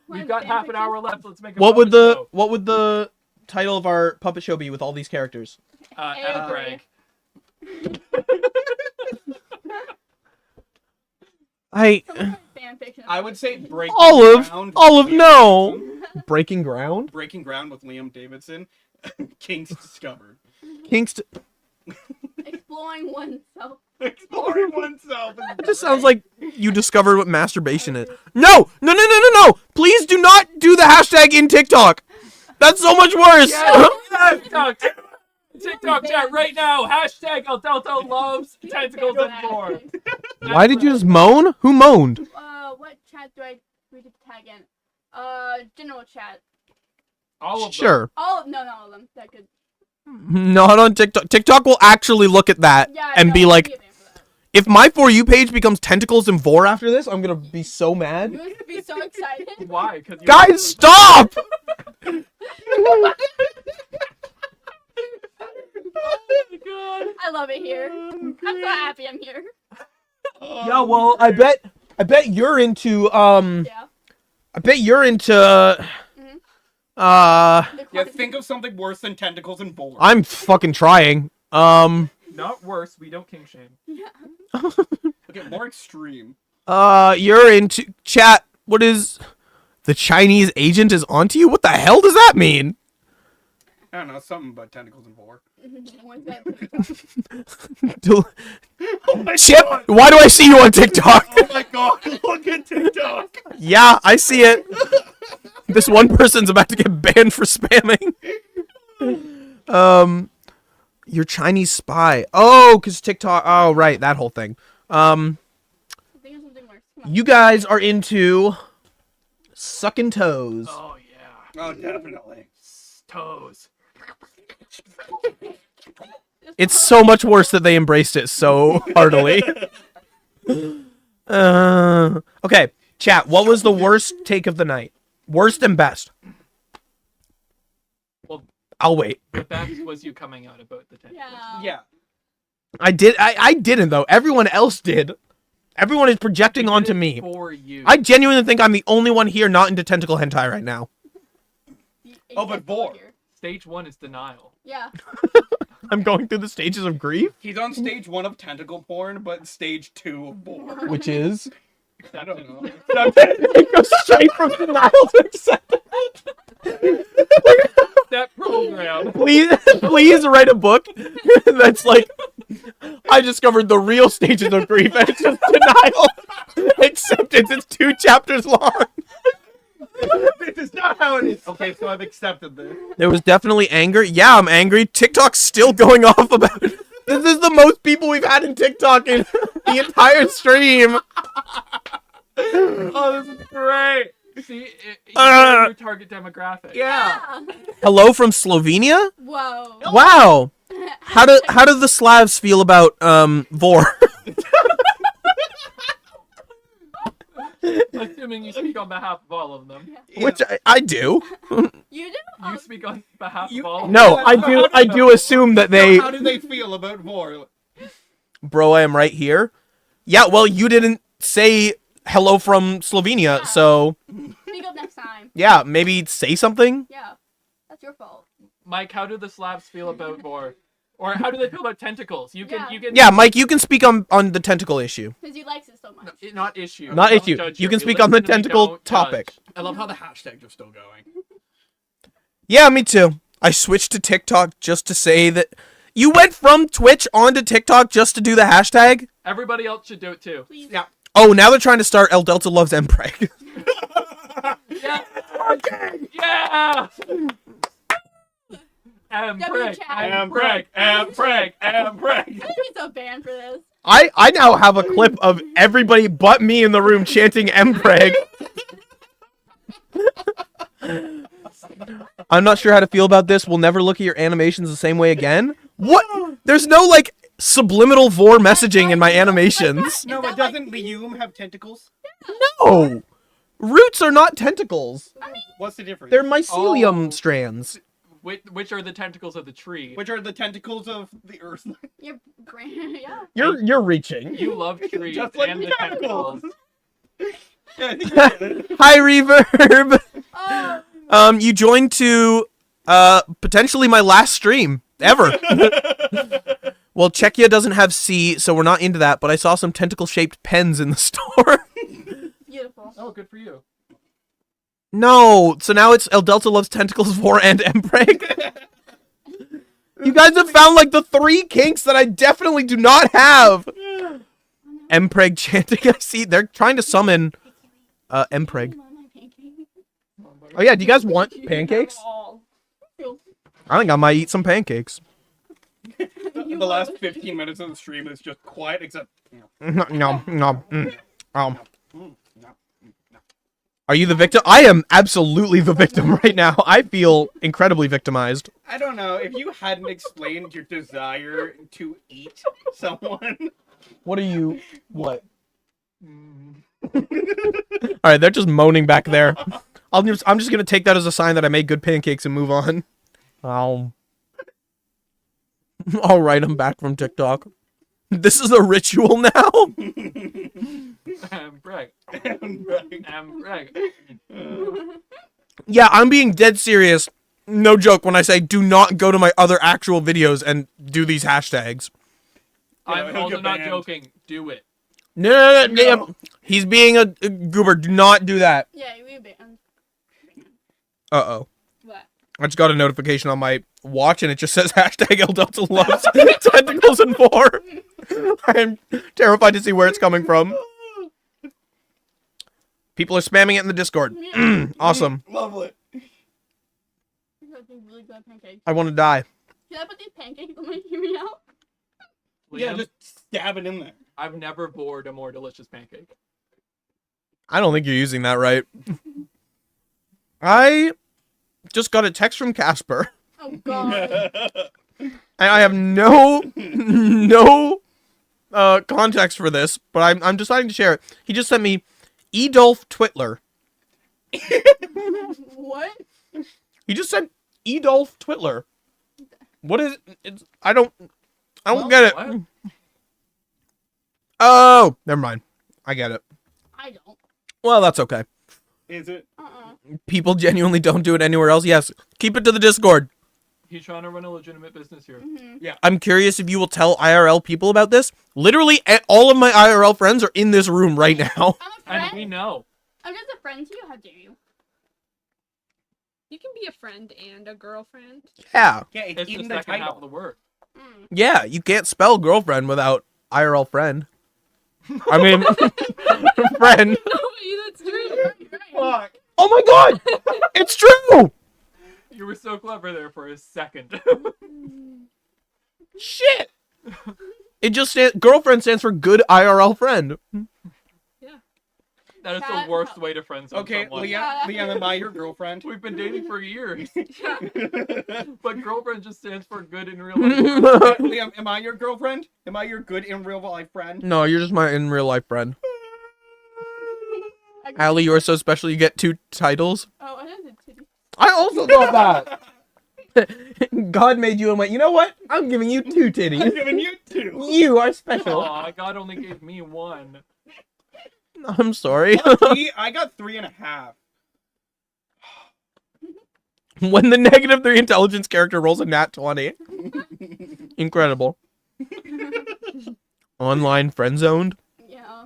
We've One got half an fanfiction. hour left. Let's make a What would puppet the title of our puppet show be with all these characters? show. Angry. I Fanfiction. I would say breaking Olive, ground. no. Breaking ground. Breaking ground with Liam Davidson. Kings discovered. Kingston. Exploring oneself. Exploring oneself. It just sounds like you discovered what masturbation is. No! Please do not do the hashtag in TikTok. That's so much worse. TikTok chat right now. Hashtag El Delta loves tentacles and more. Why did you just moan? Who moaned? What chat do I read to tag in? General chat. All of them. Sure. Oh no, not all of them. That could. Not on TikTok. TikTok will actually look at that Yeah. and no, be I'll like, be a fan for that. if my For You page becomes tentacles and vor after this, I'm gonna be so mad. You're gonna be so excited. Why? Because Guys, stop! I love it here. I'm so happy I'm here. Yeah, well, I bet you're into Yeah. I bet you're into The Yeah, think of something worse than tentacles and boar. I'm fucking trying. Not worse. We don't king shame. Okay, more extreme. You're into chat. What is the Chinese agent is onto you? What the hell does that mean? I don't know, something about tentacles and boar. What's that? Oh my Chip, god! why do I see you on TikTok? Oh my god! Look at TikTok. Yeah, I see it. This one person's about to get banned for spamming. Your Chinese spy. Oh, because TikTok. Oh, right, that whole thing. Think of something worse. Come on. You guys are into sucking toes. Oh yeah. Oh, definitely. Toes. It's so much worse that they embraced it so heartily. Okay, chat. What was the worst take of the night? Worst and best. Well, I'll wait. the best was you coming out about the tentacles. Yeah. Yeah. I did. I didn't though. Everyone else did. Everyone is projecting We did onto it me. For you. I genuinely think I'm the only one here not into tentacle hentai right now. Oh, but boar. Stage 1 is denial. Yeah. I'm going through the stages of grief, He's on stage 1 of tentacle porn, but stage 2 of boar. which is I don't know. it goes straight from denial to acceptance. That program. Please write a book that's like, I discovered the real stages of grief, and it's just denial, acceptance. It's 2 chapters long. This is not how it is. Okay, so I've accepted this. There was definitely anger. Yeah, I'm angry. TikTok's still going off about it. This is the most people we've had in TikTok in the entire stream. Oh, this is great. See, you're your target demographic. Yeah. Hello from Slovenia? Whoa. Wow. How do the Slavs feel about Vor? Assuming you speak on behalf of all of them. Which I do. You do? You speak on behalf You- of all of No, them. I do assume that they How do they feel about Vor? Bro, I am right here. Yeah, well, you didn't say hello from Slovenia, so Speak up next time. yeah, maybe say something. Yeah. That's your fault. Mike, how do the Slavs feel about Vor? Or how do they feel about tentacles? You can. Yeah, Mike, you can speak on the tentacle issue. Because he likes it so much. No, not issue. Not Don't issue. judge You here. can We speak on the listen and we tentacle don't topic. judge. I love how the hashtags are still going. Yeah, me too. I switched to TikTok just to say that you went from Twitch onto TikTok just to do the hashtag. Everybody else should do it too. Please. Yeah. Oh, now they're trying to start El Delta Loves Mpreg. Yeah. Yeah. W chat. Ampreg. I'm gonna be so banned for this. I now have a clip of everybody but me in the room chanting Mpreg. I'm not sure how to feel about this. We'll never look at your animations the same way again. What? There's no like subliminal Vor messaging in my animations. No, but doesn't Lium have tentacles? No. Roots are not tentacles. What's the difference? They're mycelium Oh. strands. Which are the tentacles of the tree? Which are the tentacles of the earth. Your brain, yeah. You're reaching. You love trees Just like and the tentacles. tentacles. Yeah, I think you get it. Hi, Reverb. Oh, You joined to potentially my last stream ever. Well, Czechia doesn't have C, so we're not into that, but I saw some tentacle-shaped pens in the store. beautiful. Oh, good for you. No, so now it's El Delta Loves Tentacles 4 and Mpreg. You guys have found like the 3 kinks that I definitely do not have. Mpreg chanting, I see. They're trying to summon Mpreg. Oh yeah, do you guys want pancakes? I think I might eat some pancakes. The last 15 minutes of the stream is just quiet, except. No, no. Are you the victim? I am absolutely the victim right now. I feel incredibly victimized. I don't know. If you hadn't explained your desire to eat someone. What are you? What? All right, they're just moaning back there. I'm just gonna take that as a sign that I made good pancakes and move on. All right, I'm back from TikTok. This is a ritual now. Ampreg. Ampreg. Yeah, I'm being dead serious. no joke when I say do not go to my other actual videos and do these hashtags. I'm he'll also get not banned. joking. Do it. No. He's being a goober. Do not do that. Yeah, we banned. Uh-oh. What? I just got a notification on my watch and it just says hashtag Delta loves tentacles and 4. I'm terrified to see where it's coming from. People are spamming it in the Discord. Awesome. Lovely. These are really good pancakes. I want to die. Can I put these pancakes on my hear me out? Yeah, Liam, just stab it in there. I've never bored a more delicious pancake. I don't think you're using that right. I just got a text from Casper. Oh god. And I have no context for this, but I'm deciding to share it. He just sent me Edolf Twitler. What? He just said Edolf Twitler. What is it's I don't Well, get it. what? Oh, never mind. I get it. I don't. Well, that's okay. Is it? People genuinely don't do it anywhere else. Yes, keep it to the Discord. He's trying to run a legitimate business here. I'm curious if you will tell IRL people about this. Literally, all of my IRL friends are in this room right now. I'm a And friend. we know. I'm just a friend to you. How dare you? You can be a friend and a girlfriend. Yeah. Yeah, It's the in second the half of title. the word. Mm. Yeah, you can't spell girlfriend without IRL friend. I mean, friend. No, that's true. You're right. Fuck. Oh my god! It's true! You were so clever there for a second. Shit! It just girlfriend stands for good IRL friend. That is Cat- the worst way to friend zone Okay, someone. Liam, am I your girlfriend? We've been dating for years, Yeah. but girlfriend just stands for good in real life. Liam, am I your girlfriend? Am I your good in real life friend? No, you're just my in real life friend. I- Allie, you are so special you get 2 titles. Oh, I did titty. I also thought that. God made you and went, you know what? I'm giving you 2 I'm titties. giving you 2. You are special. Aw, God only gave me one. I'm sorry. I got 3.5. When the -3 intelligence character rolls a nat 20. Incredible. Online friend zoned? Yeah.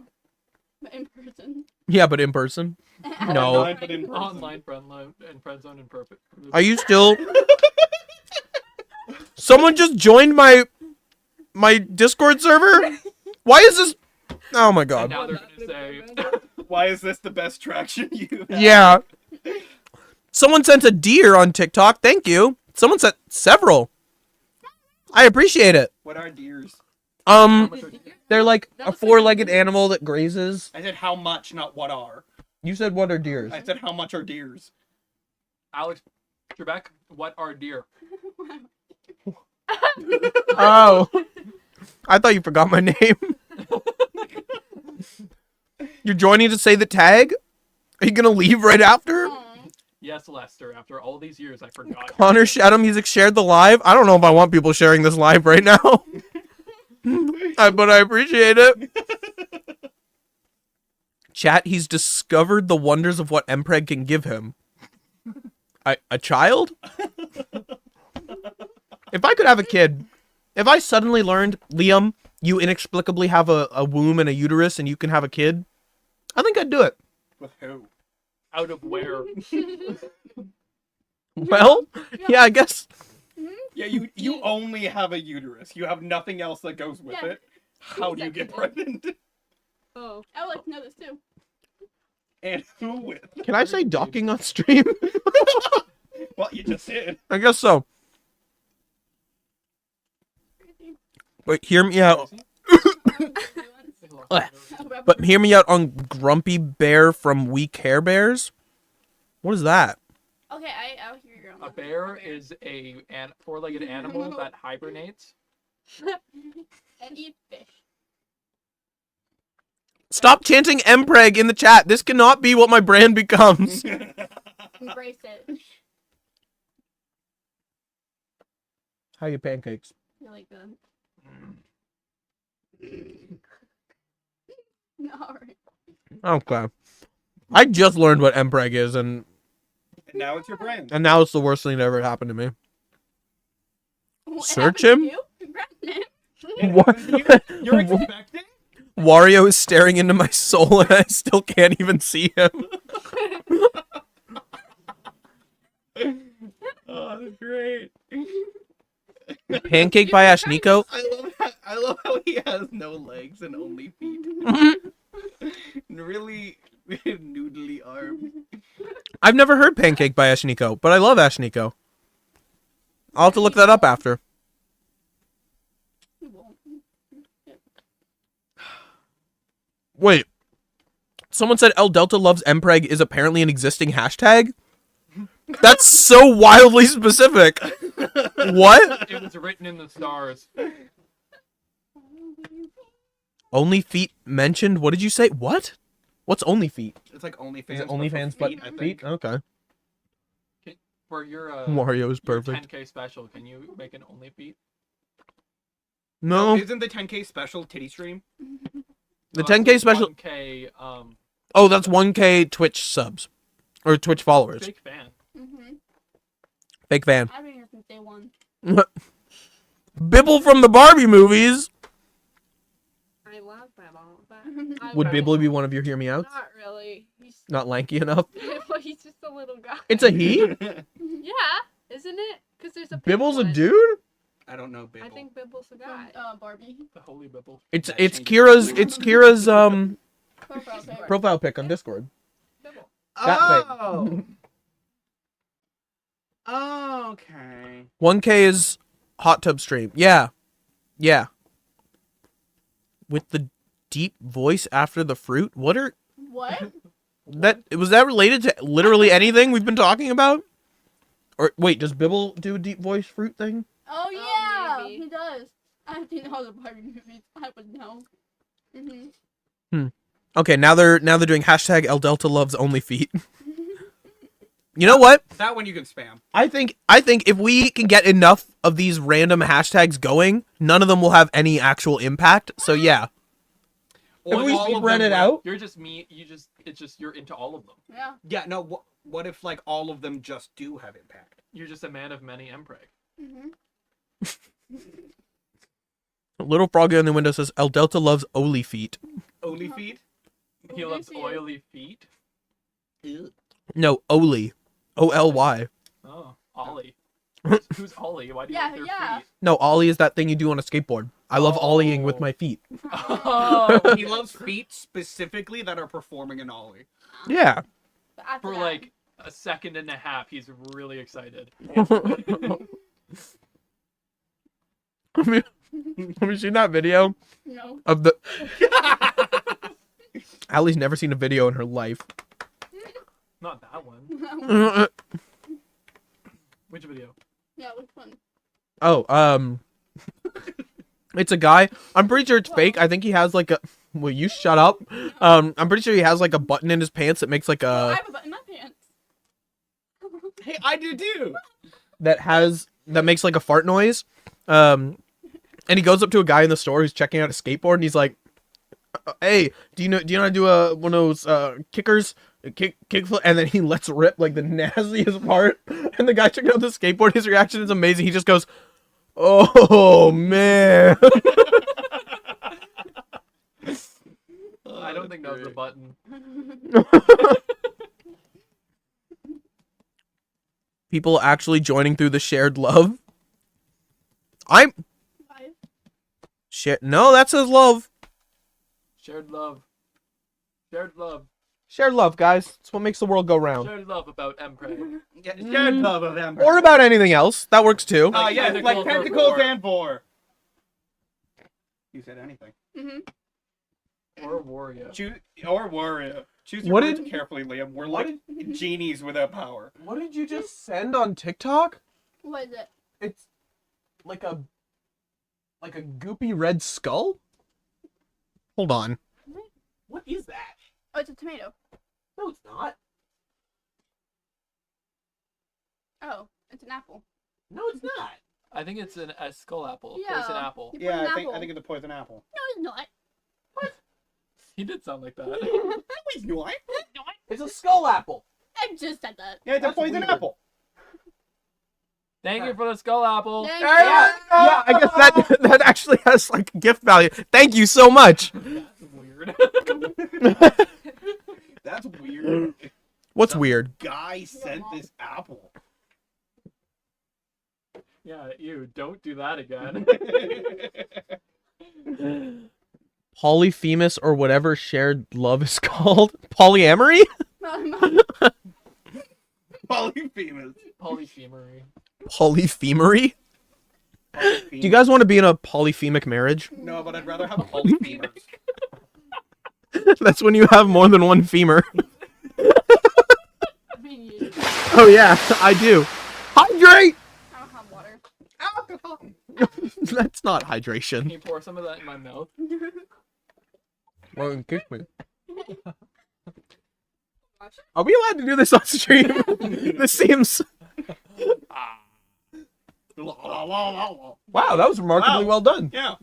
But in person. Yeah, but in person. No. Online, but in person. Online friend zone and perfect. Are you still? Someone just joined my Discord server? Why is this? Oh my And god. now they're gonna say, Why is this the best traction you have? Yeah. Someone sent a deer on TikTok. Thank you. Someone sent several. I appreciate it. What are deers? They're like a 4-legged animal that grazes. I said how much, not what are. You said what are deers? I said how much are deers. Alex Trebek, what are deer? Oh. I thought you forgot my name. You're joining to say the tag? Are you gonna leave right after? Aw. Yes, Lester, after all these years, I forgot. Connor Shadow Music shared the live. I don't know if I want people sharing this live right now. But I appreciate it. Chat, he's discovered the wonders of what Mpreg can give him. A child? If I could have a kid, if I suddenly learned, Liam, you inexplicably have a womb and a uterus and you can have a kid, I think I'd do it. With who? Out of where? Well, yeah, I guess. Yeah, you only have a uterus. You have nothing else that goes with Yeah. it. How do you get pregnant? Oh, I would like to know this too. And who with? Can I say docking on stream? Well, you just did. I guess so. But hear me out. But hear me out on Grumpy Bear from Weak Hair Bears. What is that? Okay, I'll hear your own. A bear is a 4-legged animal that hibernates. And eat fish. Stop chanting Mpreg in the chat. This cannot be what my brand becomes. Embrace it. How you pancakes? Really good. No, alright. Okay. I just learned what Mpreg is, and now it's your brand. And now it's the worst thing that ever happened to me. What Search happened him? to you? Brandon? What? You're expecting? Wario is staring into my soul and I still can't even see him. Oh, that's great. Pancake by Ashniko? I love how he has no legs and only feet. Really noodly arms. I've never heard Pancake by Ashniko, but I love Ashniko. I'll have to look that up after. You won't. Wait. Someone said El Delta loves Mpreg is apparently an existing hashtag? That's so wildly specific. What? It was written in the stars. Only feet mentioned? What did you say? What? What's only feet? It's like OnlyFans. Is it but for OnlyFans but feet, I think. feet? Okay. For your Wario is perfect. 10K special, can you make an only feet? No. Isn't the 10K special titty stream? The No, 10K it's special. 1K Oh, that's 1K Twitch subs. Or Twitch followers. big fan. Fake fan. I've been here since day one. Bibble from the Barbie movies. I love Bibble. Would Bibble be one of your hear me outs? Not really. He's Not lanky enough. he's just a little guy. It's a he? Yeah, isn't it? Because there's a. pink Bibble's a one. dude? I don't know, Bibble. I think Bibble's a guy. From Barbie. The holy bibble. It's That it's changes Kira's Profile pic. profile pic on Discord. Bibble. That Oh, okay. 1K is hot tub stream. Yeah. Yeah. With the deep voice after the fruit? What are What? that was that related to literally anything we've been talking about? Or wait, does Bibble do a deep voice fruit thing? Oh yeah, maybe. he does. I've seen all the Barbie movies. I would know. Mhm. Okay, now they're doing hashtag El Delta loves only feet. You know what? That one you can spam. I think if we can get enough of these random hashtags going, none of them will have any actual impact. So yeah. If we all of spread them it out, You're just me. It's just you're into all of them. Yeah. Yeah, no, what if, like, all of them just do have impact? You're just a man of many Mpreg. Little Froggy on the window says El Delta loves Oli feet. Only feet? He Oh, loves yes, he is. oily feet. No, Oli. OLY. Oh, Ollie. Who's Ollie? Why do you Yeah, like their yeah. feet? No, Ollie is that thing you do on a skateboard. I love Ollieing with my feet. Oh, He loves feet specifically that are performing an ollie. Yeah. But after for that, like a second and a half, he's really excited. Have you seen that video no. of the Allie's never seen a video in her life. Not that one. Which video? Yeah, which one? Oh, it's a guy. I'm pretty sure it's fake. I think he has like a. Will you shut up? I'm pretty sure he has like a button in his pants that makes like I a have a button in my pants. Hey, I do too! that makes like a fart noise. And he goes up to a guy in the store who's checking out a skateboard, and he's like, "Hey, do you know how to do one of those kickers, kickflip?" And then he lets rip like the nastiest part. And the guy checking out the skateboard, his reaction is amazing. He just goes, "Oh man." I don't think that was the button. People actually joining through the shared love. I'm Five. shit. No, that says love. Shared love. Shared love. Shared love, guys. It's what makes the world go round. Shared love about Mpreg. Yeah, shared love of them. Or about anything else. That works too. Like Yeah, like tentacles or tentacles vor. and vor. You said anything. Or Wario. Choose or Wario. Choose your What words did- carefully, Liam. We're what like genies without power. What did you just send on TikTok? What is it? It's like a goopy red skull? Hold on. What is that? Oh, it's a tomato. No, it's not. Oh, it's an apple. No, it's not. I think it's a skull apple. Yeah. Poison apple. You put Yeah, an I think apple. it's a poison apple. No, it's not. He did sound like that. No, he's not. It's a skull apple. I just said that. Yeah, it's a That's poison weird. apple. Thank you for the skull apple. Thank Yeah, you. yeah, I guess that actually has like gift value. Thank you so much. That's weird. That's weird. What's Some weird? Guy sent this apple. Yeah, you don't do that again. Polyphemus or whatever shared love is called. Polyamory? Polyphemus. Polyphemery. Polyphemery? Do you guys want to be in a polyphemic marriage? No, but I'd rather have polyphemus. That's when you have more than one femur. I mean, you Oh yeah, I do. Hydrate! I don't have water. Alcohol. That's not Can hydration. you pour some of that in my mouth? Well, kick me. Gosh. Are we allowed to do this on stream? This seems... Wow, that was remarkably Wow. well done. Yeah.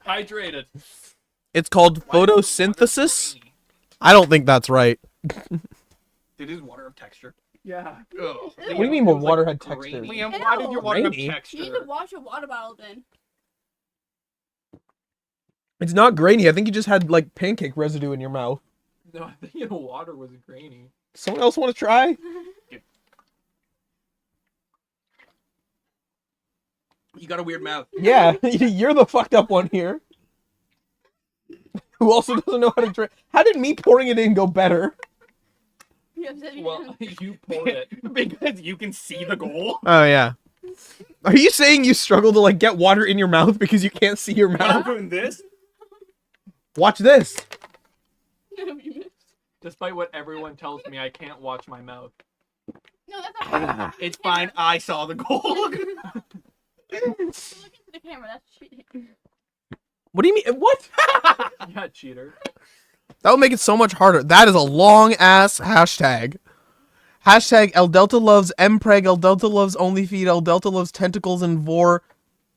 Hydrated. It's called photosynthesis. I don't think that's right. It is water of texture. Yeah. Ugh. What do you mean when It was, water like, had texture? grainy. Liam, why did your water have Grainy? You need texture? to wash your water bottle then. It's not grainy. I think you just had like pancake residue in your mouth. No, I think the water was grainy. Someone else want to try? You got a weird mouth. Yeah, you're the fucked up one here. Who also doesn't know how to drink. How did me pouring it in go better? You said you Well, didn't. you poured it. Because you can see the goal. Oh yeah. Are you saying you struggle to like get water in your mouth because you can't see your I'm mouth? doing this. Watch this. You missed. Despite what everyone tells me, I can't watch my mouth. No, that's not. It's fine. I saw the goal. Look into the camera. That's cheating. What do you mean? What? Yeah, cheater. That would make it so much harder. That is a long ass hashtag. Hashtag El Delta loves Mpreg, El Delta loves OnlyFeed, El Delta loves tentacles and vor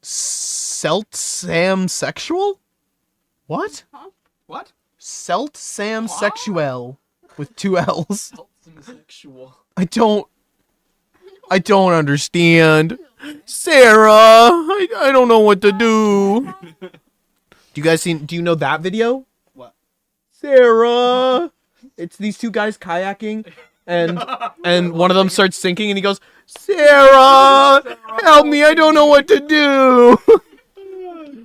Selt Sam sexual? What? What? Selt Sam sexual with two L's. Sexual. I don't understand. Sarah, I don't know what to do. Do you know that video? What? Sarah. It's these two guys kayaking and one of them starts sinking and he goes, Sarah, help me, I don't know what to do.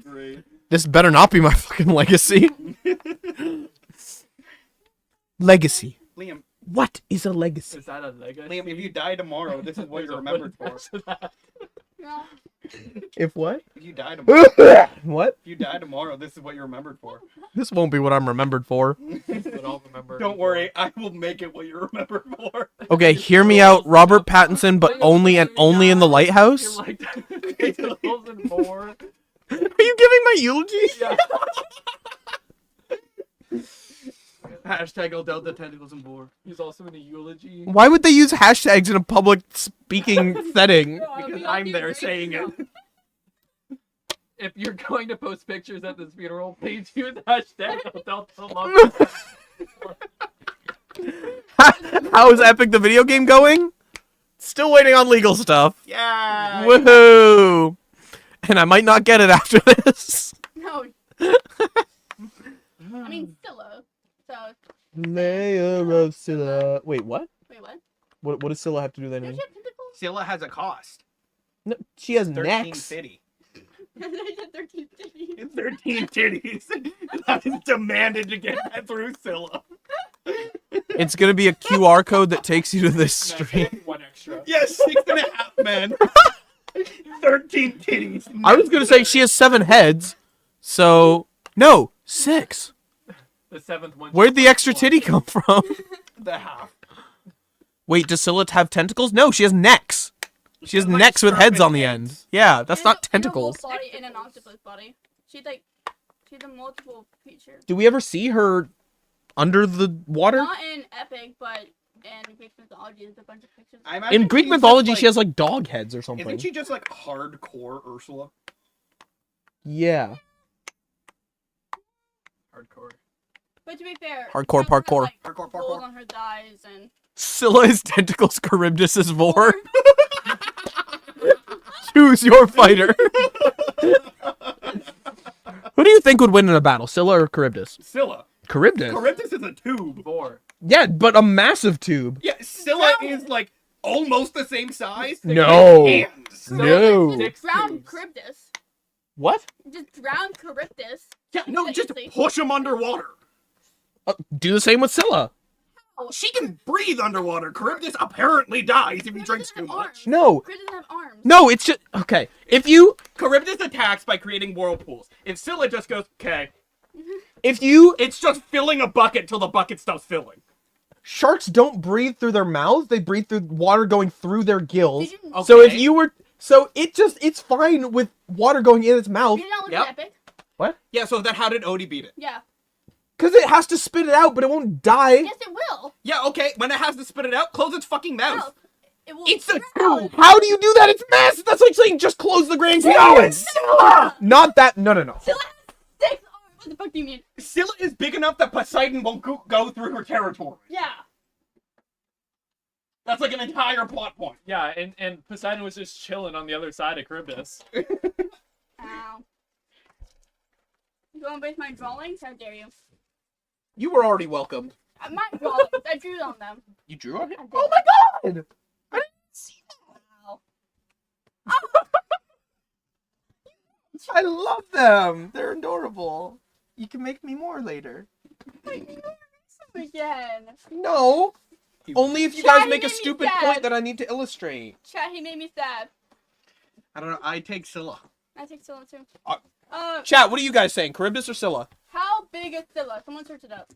Great. This better not be my fucking legacy. Legacy. Liam, What is a legacy? Is that a legacy? Liam, if you die tomorrow, this is what There's you're a remembered for. footnote to that. No. If what? If you die tomorrow, What? if you die tomorrow, this is what you're remembered for. This won't be what I'm remembered for. But I'll remember. Don't worry, I will make it what you're remembered for. Okay, hear me out, Robert Pattinson, but only and only in the lighthouse. You're like 2004. Are you giving my eulogy? Yeah. Hashtag El Delta Tentacles and Boar. He's also in a eulogy. Why would they use hashtags in a public speaking setting? Because I'm there saying it. If you're going to post pictures at this funeral, please use hashtag Delta Love. How is Epic the video game going? Still waiting on legal stuff. Yeah. Woohoo! And I might not get it after this. No. I mean, Scylla. So, Layer of Scylla. Wait, what? wait, what? What does Scylla have to do with Don't anything? you have tentacles? Scylla has a cost. No, she has 13 necks. city. They said 13 titties. 13 titties. That is demanded to get that through Scylla. It's gonna be a QR code that takes you to this stream. One extra. Yes, 6.5 men. 13 titties. I was gonna say she has 7 heads, so no, 6. The 7th one. Where'd the extra titty come from? The half. Wait, does Scylla have tentacles? No, she has necks. She has Like necks with heads on the serpent end. Yeah, that's In not a tentacles. wolf body and an octopus body. She's a multiple creature. Do we ever see her under the water? Not in Epic, but in Greek mythology, there's a bunch of pictures. I imagine In Greek she's just, mythology, like- she has like dog heads or something. Isn't she just like hardcore Ursula? Yeah. Hardcore. But to be fair, Hardcore she also has, parkour. like, Hardcore holes parkour. on her thighs and Scylla is tentacles, Charybdis is vor. Choose your fighter. Who do you think would win in a battle, Scylla or Charybdis? Scylla. Charybdis? Charybdis is a tube. Four. Yeah, but a massive tube. Yeah, Scylla is like almost the same size. No. Hands. No. Just drown tubes. Charybdis. What? Just drown Charybdis. Yeah, no, just Easy. push him underwater. Do the same with Scylla. She can breathe underwater. Charybdis apparently dies if he drinks too much. No. Charybdis have arms. No, it's just... Okay, if you... Charybdis attacks by creating whirlpools. And Scylla just goes, okay. If you... It's just filling a bucket till the bucket stops filling. Sharks don't breathe through their mouths. They breathe through water going through their gills. Did you, Okay. So if you were... So it's fine with water going in its mouth. did you not look Yep. at Epic? Yeah, so then how did Odie beat it? Yeah. Because it has to spit it out, but it won't die. Yes, it will. Yeah, okay, when it has to spit it out, close its fucking mouth. No, it will. It's a drown. tube. How do you do that? It's massive. That's like saying just close the Grand Canyon. Not that... No. Scylla has 6 arms. What the fuck do you mean? Scylla is big enough that Poseidon won't go through her territory. Yeah. That's like an entire plot point. Yeah, and Poseidon was just chilling on the other side of Charybdis. Ow. You want to waste my drawings? How dare you? You were already welcomed. My drawings. I drew on them. You drew on it? I did. Oh my god! I didn't see Wow. that. I love them. They're adorable. You can make me more later. Again. No. Only if you Chat, guys he make a made me stupid sad. point that I need to illustrate. Chat, he made me sad. I don't know, I take Scylla. I think Scylla too. Uh, Chat, what are you guys saying? Charybdis or Scylla? How big is Scylla? Someone search it up.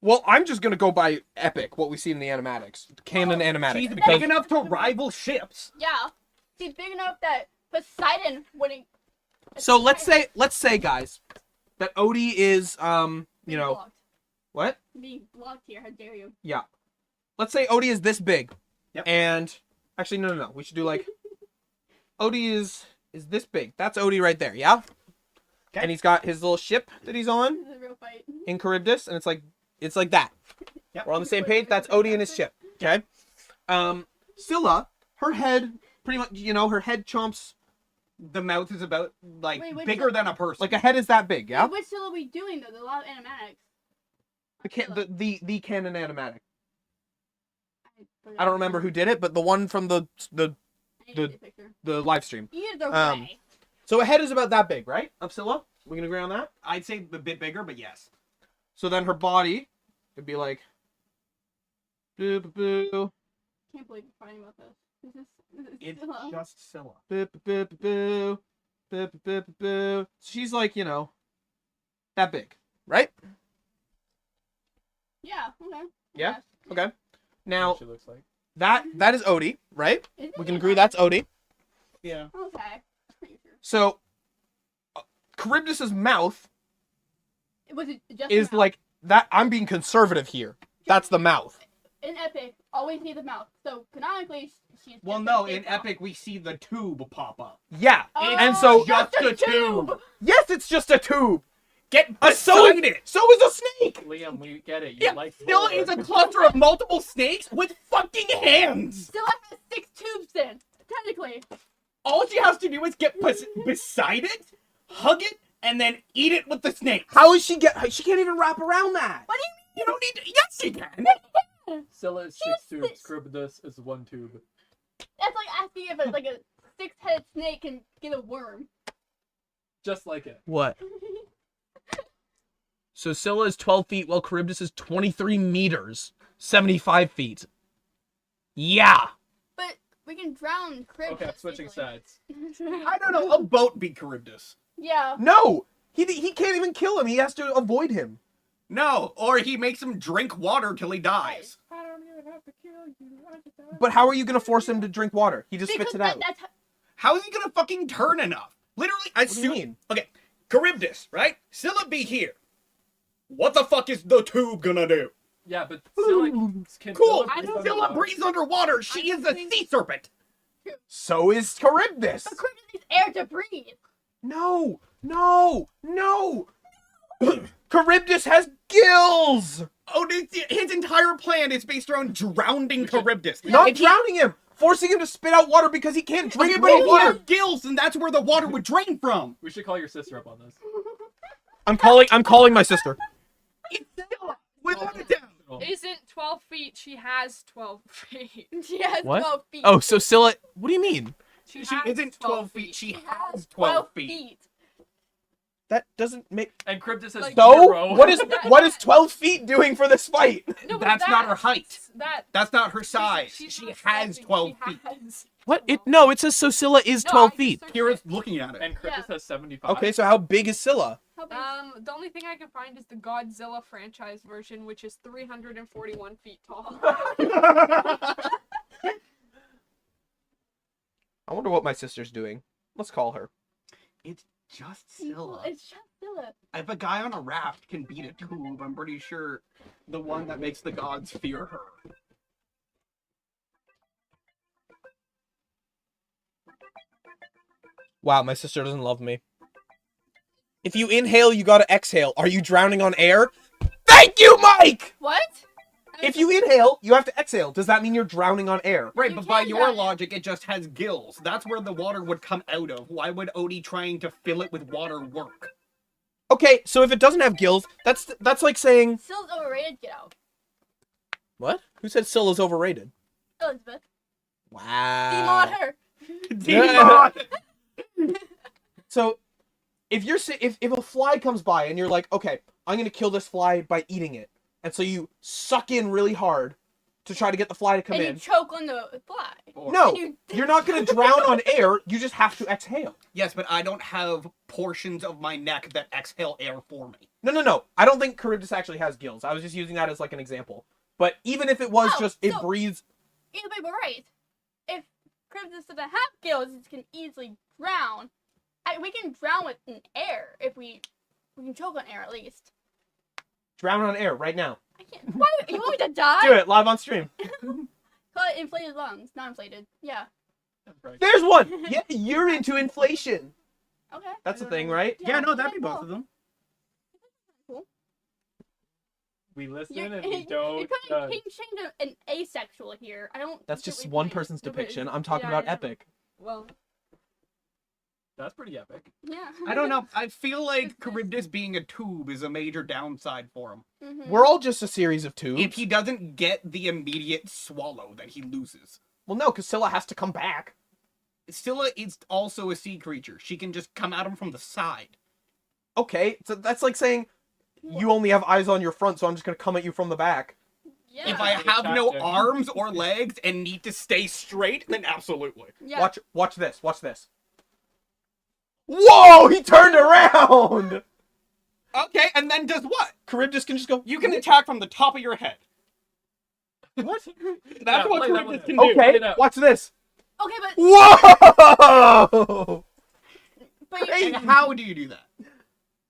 Well, I'm just gonna go by Epic, what we see in the animatics. Canon animatics. She's Because big enough to rival ships. Yeah. She's big enough that Poseidon wouldn't. so let's say guys, that Odie is you know Blocked. what? Being blocked here. How dare you? Yeah. Let's say Odie is this big. Yep. And actually no. We should do like Odie is this big. That's Odie right there, yeah? Okay. And he's got his little ship that he's on This is a real fight. in Charybdis, and it's like that. Yep. We're on the same page. That's Odie and his ship. Okay. Scylla, her head pretty much, her head chomps The mouth is about, like, Wait, bigger than a person. like a head is that big, yeah? Which Scylla are we doing though? There's a lot of animatics. The canon animatic. I don't remember who did it, but the one from the live stream. Either Um, way. So a head is about that big, right? Of Scylla? We can agree on that? I'd say a bit bigger, but yes. So then her body would be like boo boo boo Can't believe we're fighting about this. This is It's Scylla. just Scylla. boo boo boo boo boo boo boo boo boo. She's like, that big, right? Yeah. Okay. Yeah? Yes. Okay. Now She looks like. that is Odie, right? Isn't We it can agree not? that's Odie. Yeah. Okay. Pretty sure. So Charybdis's mouth Was it just is the mouth? like that. I'm being conservative here. That's the mouth. In Epic, always see the mouth. So canonically, she's. Well, just no, a big in mouth. Epic, we see the tube pop up. Yeah. Oh, and so just a a tube. yes, it's just a tube. Get So beside it! So is a snake. Liam, we get it. You Yeah, like Scylla Fuller. is a cluster of multiple snakes with fucking hands! Scylla has 6 tubes then. Technically. All she has to do is get beside it, hug it, and then eat it with the snake. How is she get? She can't even wrap around that. What do You don't need to. Yes, she can! Scylla is She's 6 tubes. six. Charybdis is 1 tube. That's like asking if a 6-headed snake can get a worm. Just like it. What? So Scylla is 12 feet, while Charybdis is 23 meters, 75 feet. Yeah. But we can drown Charybdis. Okay, switching easily. sides. I don't know. A boat beat Charybdis. Yeah. No, he can't even kill him. He has to avoid him. No, or he makes him drink water till he dies. I don't even have to kill you. I just have But how are you gonna force him to drink water? He just Because spits it out. that's How is he gonna fucking turn enough? Literally, What do you mean? Okay, Charybdis, right? Scylla be here. What the fuck is the tube gonna do? Yeah, but Scylla can Cool. Scylla breathe Scylla underwater. breathes underwater. She is a sea serpent. So is Charybdis. But Charybdis needs air to breathe. No. Charybdis has gills. Oh, his entire plan is based around drowning Charybdis. Not If he- drowning him, forcing him to spit out water because he can't drink Okay, but if real he water. has gills, then that's where the water would drain from. We should call your sister up on this. I'm calling my sister. It's Scylla, without a doubt. Isn't 12 feet? She has 12 feet. She has What? 12 feet. Oh, so Scylla, what do you mean? She has isn't 12 feet. She has 12 12 feet. That doesn't make. And Cryptus has Like- So, 0. what is 12 feet doing for this fight? No, but That's not her height. That That's not her size. she's She not has stepping, 12 she feet. has What? 12. No, it says so Scylla is No, 12 I feet. just searched Kira's it. looking at it. And Cryptus has 75. Okay, so how big is Scylla? How big? The only thing I can find is the Godzilla franchise version, which is 341 feet tall. I wonder what my sister's doing. Let's call her. It's just Well, Scylla. it's just Scylla. If a guy on a raft can beat a tube, I'm pretty sure the one that makes the gods fear her. Wow, my sister doesn't love me. If you inhale, you gotta exhale. Are you drowning on air? Thank you, Mike! What? If you inhale, you have to exhale. Does that mean you're drowning on air? Right, You but by can't your drown it. logic, it just has gills. That's where the water would come out of. Why would Odie trying to fill it with water work? Okay, so if it doesn't have gills, that's like saying... Scylla's overrated. Get out. What? Who said Scylla's overrated? Elizabeth. Wow. Demon her. Demon! So, if you're if a fly comes by and you're like, okay, I'm gonna kill this fly by eating it, and so you suck in really hard to try to get the fly to come And in. you choke on the fly. No, And you- you're not gonna drown on air. You just have to exhale. Yes, but I don't have portions of my neck that exhale air for me. No. I don't think Charybdis actually has gills. I was just using that as like an example. But even if it was Oh, just, it so- breathes. Either way, but right. If Cryptus doesn't have gills, it can easily drown. We can drown with an air if we can choke on air at least. Drown on air right now. I can't. Why? You want me to die? Do it live on stream. Call it inflated lungs, not inflated. Yeah. Right. There's one. Yeah, you're into inflation. Okay. That's the thing, right? Yeah, no, that'd okay, be both cool. of them. We listen You're, and we don't you're judge. putting King to an asexual here. I don't. That's get just what you're one doing. person's No, but depiction. it's- I'm talking yeah, about I know. epic. Well, That's pretty epic. Yeah. I don't know. I feel like Charybdis being a tube is a major downside for him. Mhm. We're all just a series of tubes. If he doesn't get the immediate swallow that he loses. Well, no, because Scylla has to come back. Scylla is also a sea creature. She can just come at him from the side. Okay, so that's like saying you only have eyes on your front, so I'm just gonna come at you from the back. Yeah. If I Good have no tactic. arms or legs and need to stay straight, then absolutely. Yeah. Watch this. Watch this. Whoa! He turned around. Okay, and then does what? Charybdis can just go. You can attack from the top of your head. What? That's Yeah, what play that Charybdis one. can do. Okay, it out. watch this. Okay, but Whoa! but And how do you do that?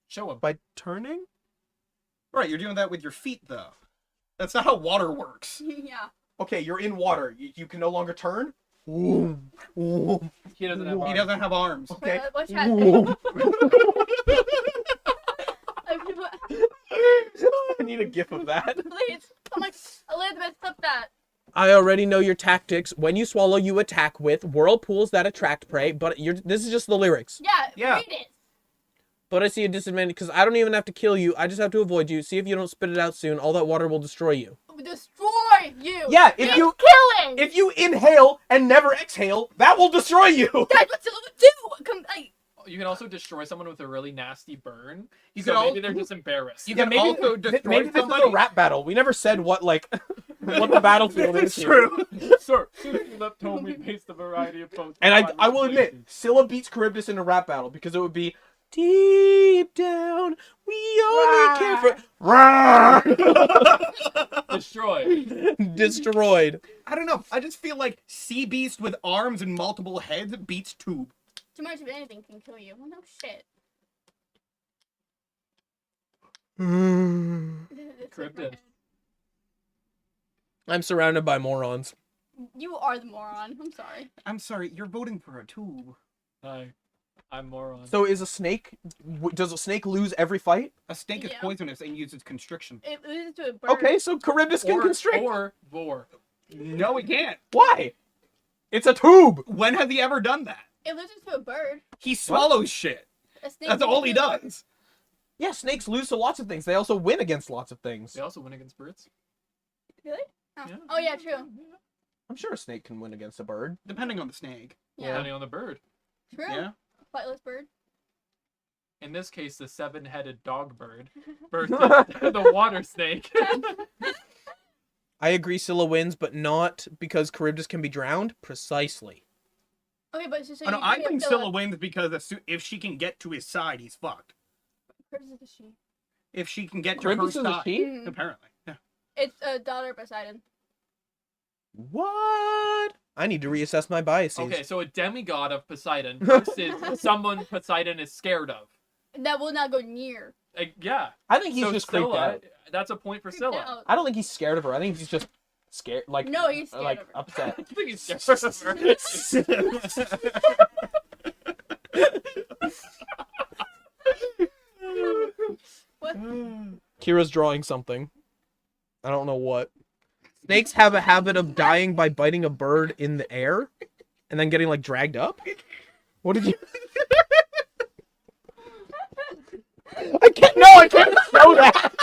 Show him. By turning? Right, you're doing that with your feet, though. That's not how water works. yeah. Okay, you're in water. You can no longer turn. Vroom, vroom. He doesn't have He arms. doesn't have arms. Okay. Watch that. Vroom. I need a gif of that. Please. I'm like, Elizabeth, flip that. I already know your tactics. When you swallow, you attack with whirlpools that attract prey. But this is just the lyrics. Yeah. Yeah. Read it. But I see a disadvantage because I don't even have to kill you. I just have to avoid you. See if you don't spit it out soon. All that water will destroy you. Destroy you. Yeah, if It's you killing. if you inhale and never exhale, that will destroy you. That's what Scylla would do. You can also destroy someone with a really nasty burn. You So can maybe al- they're just embarrassed. You can maybe, also destroy maybe this somebody. is a rap battle. We never said what like what the battlefield is. It's here. true. Sir, since you left home, we faced a variety of posts. And I will admit, Scylla beats Charybdis in a rap battle because it would be deep down we only care for Destroy. destroyed. I don't know. I just feel like sea beast with arms and multiple heads beats tube. Too much of anything can kill you. Well, no shit. Cryptid. I'm surrounded by morons. You are the moron. I'm sorry. I'm sorry, you're voting for a tube. Hi. I'm moron. So is a snake? Does a snake lose every fight? A snake is Yeah. poisonous and uses constriction. It loses to a bird. Okay, so Charybdis can constrict. Or vor. No, he can't. Why? It's a tube. When has he ever done that? It loses to a bird. He swallows shit. A snake That's all he loses to a bird. does. Yeah, snakes lose to lots of things. They also win against lots of things. They also win against birds. Really? Oh. Yeah. Oh yeah, true. I'm sure a snake can win against a bird. Depending on the snake. Yeah. Depending on the bird. True. Yeah. Flightless bird. In this case, the 7-headed dog bird versus the water snake. I agree Scylla wins, but not because Charybdis can be drowned. Precisely. Okay, but so Oh, no, you I can think fill Scylla up- wins because if she can get to his side, he's fucked. Charybdis is a she. If she can get to Charybdis her is a side, she? Mhm. apparently. Yeah. It's a daughter of Poseidon. What? I need to reassess my biases. Okay, so a demigod of Poseidon versus someone Poseidon is scared of. That will not go near. Yeah. I think he's So just creeped Scylla, out. that's a point for Creeped Scylla. out. I don't think he's scared of her. I think he's just scared. Like No, he's scared like of her. upset. I think he's scared of her. What? Kira's drawing something. I don't know what. Snakes have a habit of dying by biting a bird in the air and then getting like dragged up. What did you? I can't. No, I can't show that.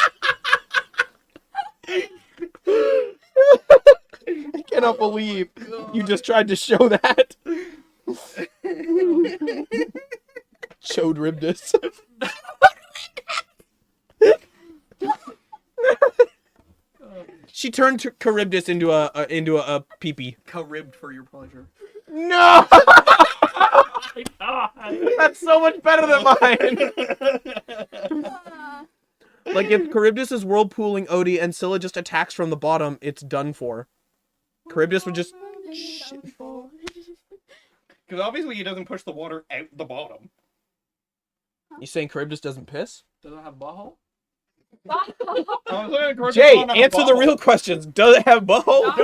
I cannot believe you just tried to show that. Showed Ribdus. She turned Charybdis into a peepee. Ribbed for your pleasure. No, My God. that's so much better than mine. Ah. Like if Charybdis is whirlpooling Odie and Scylla just attacks from the bottom, it's done for. Charybdis would just. Because obviously he doesn't push the water out the bottom. You saying Charybdis doesn't piss? Does it have a butthole? Jay, answer the real questions. Does it have butthole?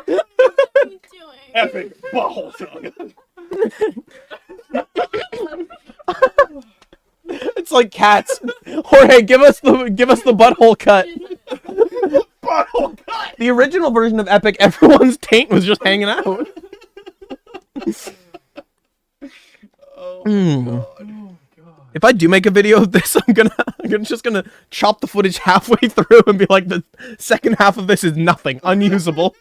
What are you doing? Epic butthole tongue. It's like cats. Jorge, give us the butthole cut. Butthole cut. The original version of Epic, everyone's taint was just hanging out. Oh, Mm. God. Oh my God. If I do make a video of this, I'm just gonna chop the footage halfway through and be like, the second half of this is nothing, unusable.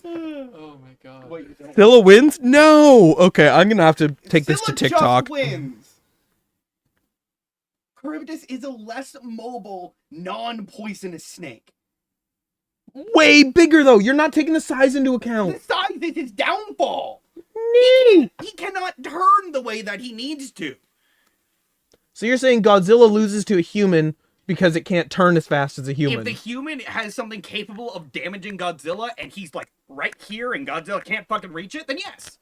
Oh my God. Wait, you don't- Scylla wins? No. Okay, I'm gonna have to take this to Scylla TikTok. just wins. Charybdis is a less mobile, non-poisonous snake. Way bigger though. You're not taking the size into The account. size is his downfall. He cannot turn the way that he needs to. So you're saying Godzilla loses to a human because it can't turn as fast as a human? If the human has something capable of damaging Godzilla and he's like right here and Godzilla can't fucking reach it, then yes.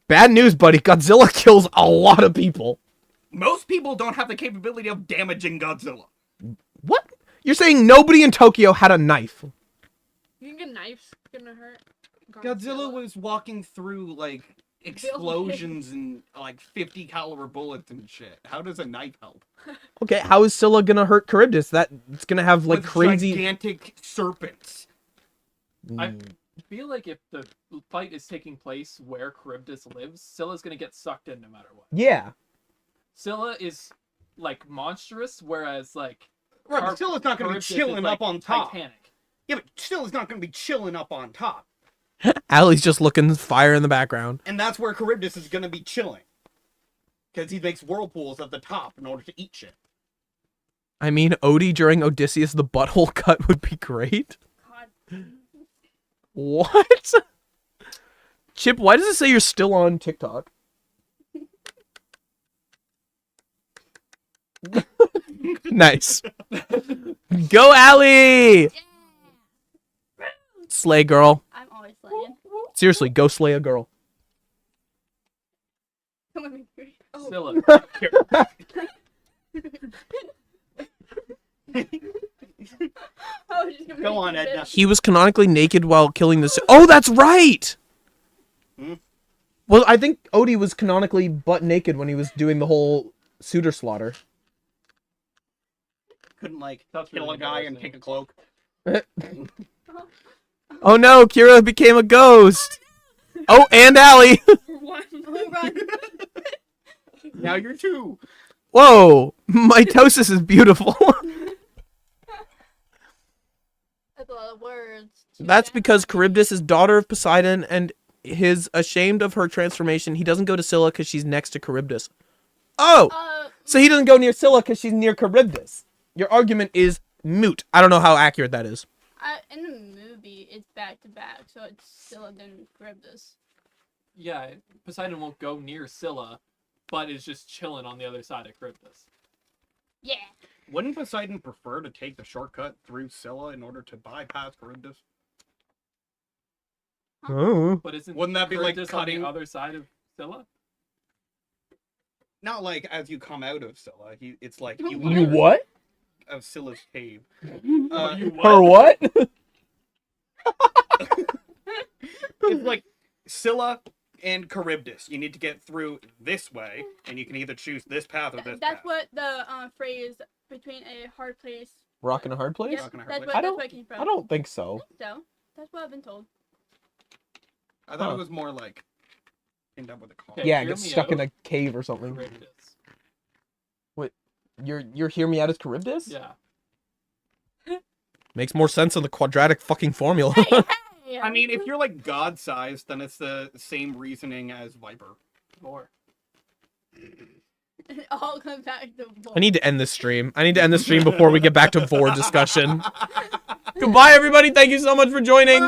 Bad news, buddy. Godzilla kills a lot of people. Most people don't have the capability of damaging Godzilla. What? You're saying nobody in Tokyo had a knife? You think a knife's gonna hurt? Godzilla was walking through like explosions and like 50 caliber bullets and shit. How does a knife help? Okay, how is Scylla gonna hurt Charybdis? It's gonna have like With crazy. gigantic serpents. I feel like if the fight is taking place where Charybdis lives, Scylla's gonna get sucked in no matter what. Yeah. Scylla is like monstrous, whereas like Right, but Scylla's not going to be Charybdis is, chilling like, up on top. Titanic. Yeah, but Scylla's not going to be chilling up on top. Allie's just looking fire in the background. And that's where Charybdis is going to be chilling. Because he makes whirlpools at the top in order to eat shit. I mean, Odie during Odysseus the butthole cut would be great. God. What? Chip, why does it say you're still on TikTok? Nice. Go, Allie! Slay girl. I'm always slaying. Seriously, go slay a girl. Come with me. Oh. Scylla. Oh, she's gonna Go make on, you Edna. bitch. He was canonically naked while killing the. Oh, that's right. Hmm? Well, I think Odie was canonically butt naked when he was doing the whole suitor slaughter. Couldn't like That's kill really a guy and embarrassing. take a cloak. Oh no, Kira became a ghost. Oh, and Allie. One. Oh, run. Now you're two. Whoa, mitosis is beautiful. That's a lot of words. That's because Charybdis is daughter of Poseidon and is ashamed of her transformation. He doesn't go to Scylla because she's next to Charybdis. Oh, so he doesn't go near Scylla because she's near Charybdis. Your argument is moot. I don't know how accurate that is. In the movie, it's back to back, so it's Scylla then Charybdis. Yeah, Poseidon won't go near Scylla, but is just chilling on the other side of Charybdis. Yeah. Wouldn't Poseidon prefer to take the shortcut through Scylla in order to bypass Charybdis? Oh. But isn't Wouldn't that be like Charybdis on cutting? the other side of Scylla? Not like as you come out of Scylla. It's like you You what? of Scylla's cave. You Her what? It's like Scylla and Charybdis. You need to get through this way, and you can either choose this path or this That's path. what the phrase between a hard place. Rock and a hard place? Yes, Rock and a hard that's place. what, I that's don't- where it came from. I don't think so. So, that's what I've been told. I thought Huh. it was more like end up with a car. Okay. Yeah, hear get me stuck in out. a cave or something. Charybdis. You're hear me out as Charybdis? Yeah. Makes more sense in the quadratic fucking formula. Hey, I mean, if you're like god-sized, then it's the same reasoning as Viper. More. it all comes back to I need to end this stream. I need to end the stream before we get back to Vor discussion. Goodbye, everybody. Thank you so much for joining.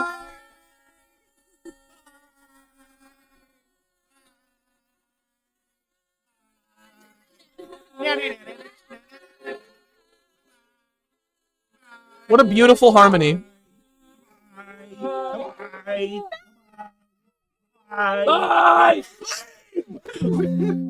What a beautiful harmony. Bye!